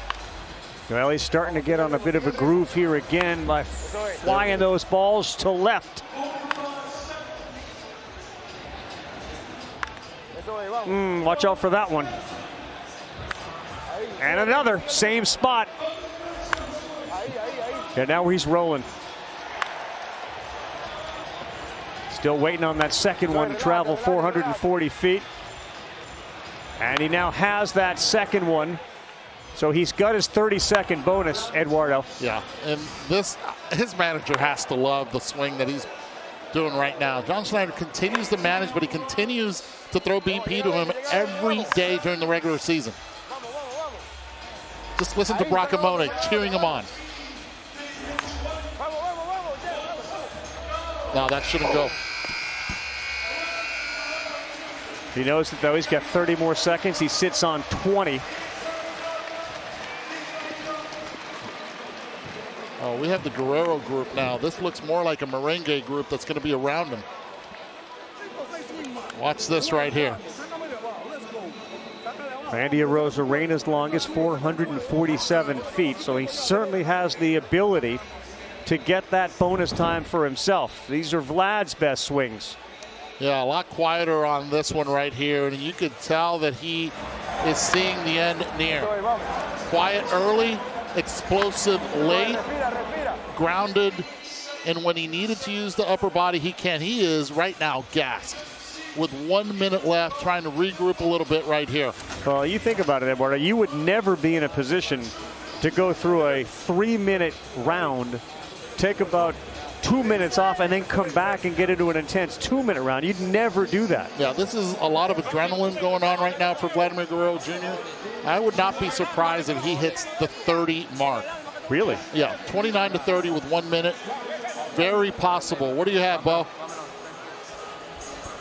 Well, he's starting to get on a bit of a groove here again by flying those balls to left. Watch out for that one. And another, same spot. And now he's rolling. Still waiting on that second one to travel 440 feet. And he now has that second one. So he's got his 30-second bonus, Eduardo. Yeah, and his manager has to love the swing that he's doing right now. John Schneider continues to manage, but he continues to throw BP to him every day during the regular season. Just listen to Bracamonte cheering him on. No, that shouldn't go. He knows that, though, he's got 30 more seconds. He sits on 20. Oh, we have the Guerrero group now. This looks more like a merengue group that's going to be around him. Watch this right here. Randy Arozarena's longest, 447 feet, so he certainly has the ability to get that bonus time for himself. These are Vlad's best swings. Yeah, a lot quieter on this one right here, and you could tell that he is seeing the end near. Quiet early, explosive late, grounded, and when he needed to use the upper body, he can. He is right now gassed with 1 minute left, trying to regroup a little bit right here. Well, you think about it, Eduardo, you would never be in a position to go through a 3-minute round, take about 2 minutes off, and then come back and get into an intense 2-minute round. You'd never do that. Yeah, this is a lot of adrenaline going on right now for Vladimir Guerrero Jr. I would not be surprised if he hits the 30 mark. Really? Yeah, 29 to 30 with 1 minute. Very possible. What do you have, Bo?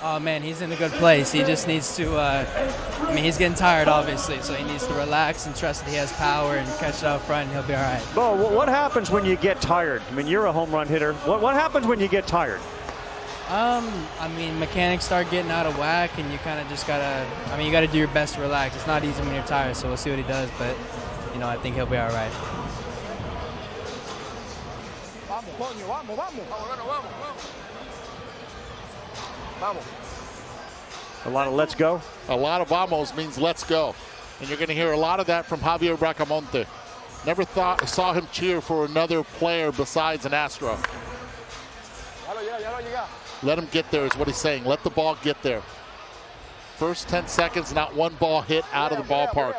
Oh, man, he's in a good place. He just needs to, I mean, he's getting tired, obviously, so he needs to relax and trust that he has power and catch it out front, and he'll be all right. Bo, what happens when you get tired? I mean, you're a home run hitter. What happens when you get tired? I mean, mechanics start getting out of whack, and you kind of just got to, I mean, you got to do your best to relax. It's not easy when you're tired, so we'll see what he does, but, you know, I think he'll be all right. A lot of let's go. A lot of vamos means let's go. And you're going to hear a lot of that from Javier Bracamonte. Never saw him cheer for another player besides an Astro. Let him get there is what he's saying. Let the ball get there. First 10 seconds, not one ball hit out of the ballpark.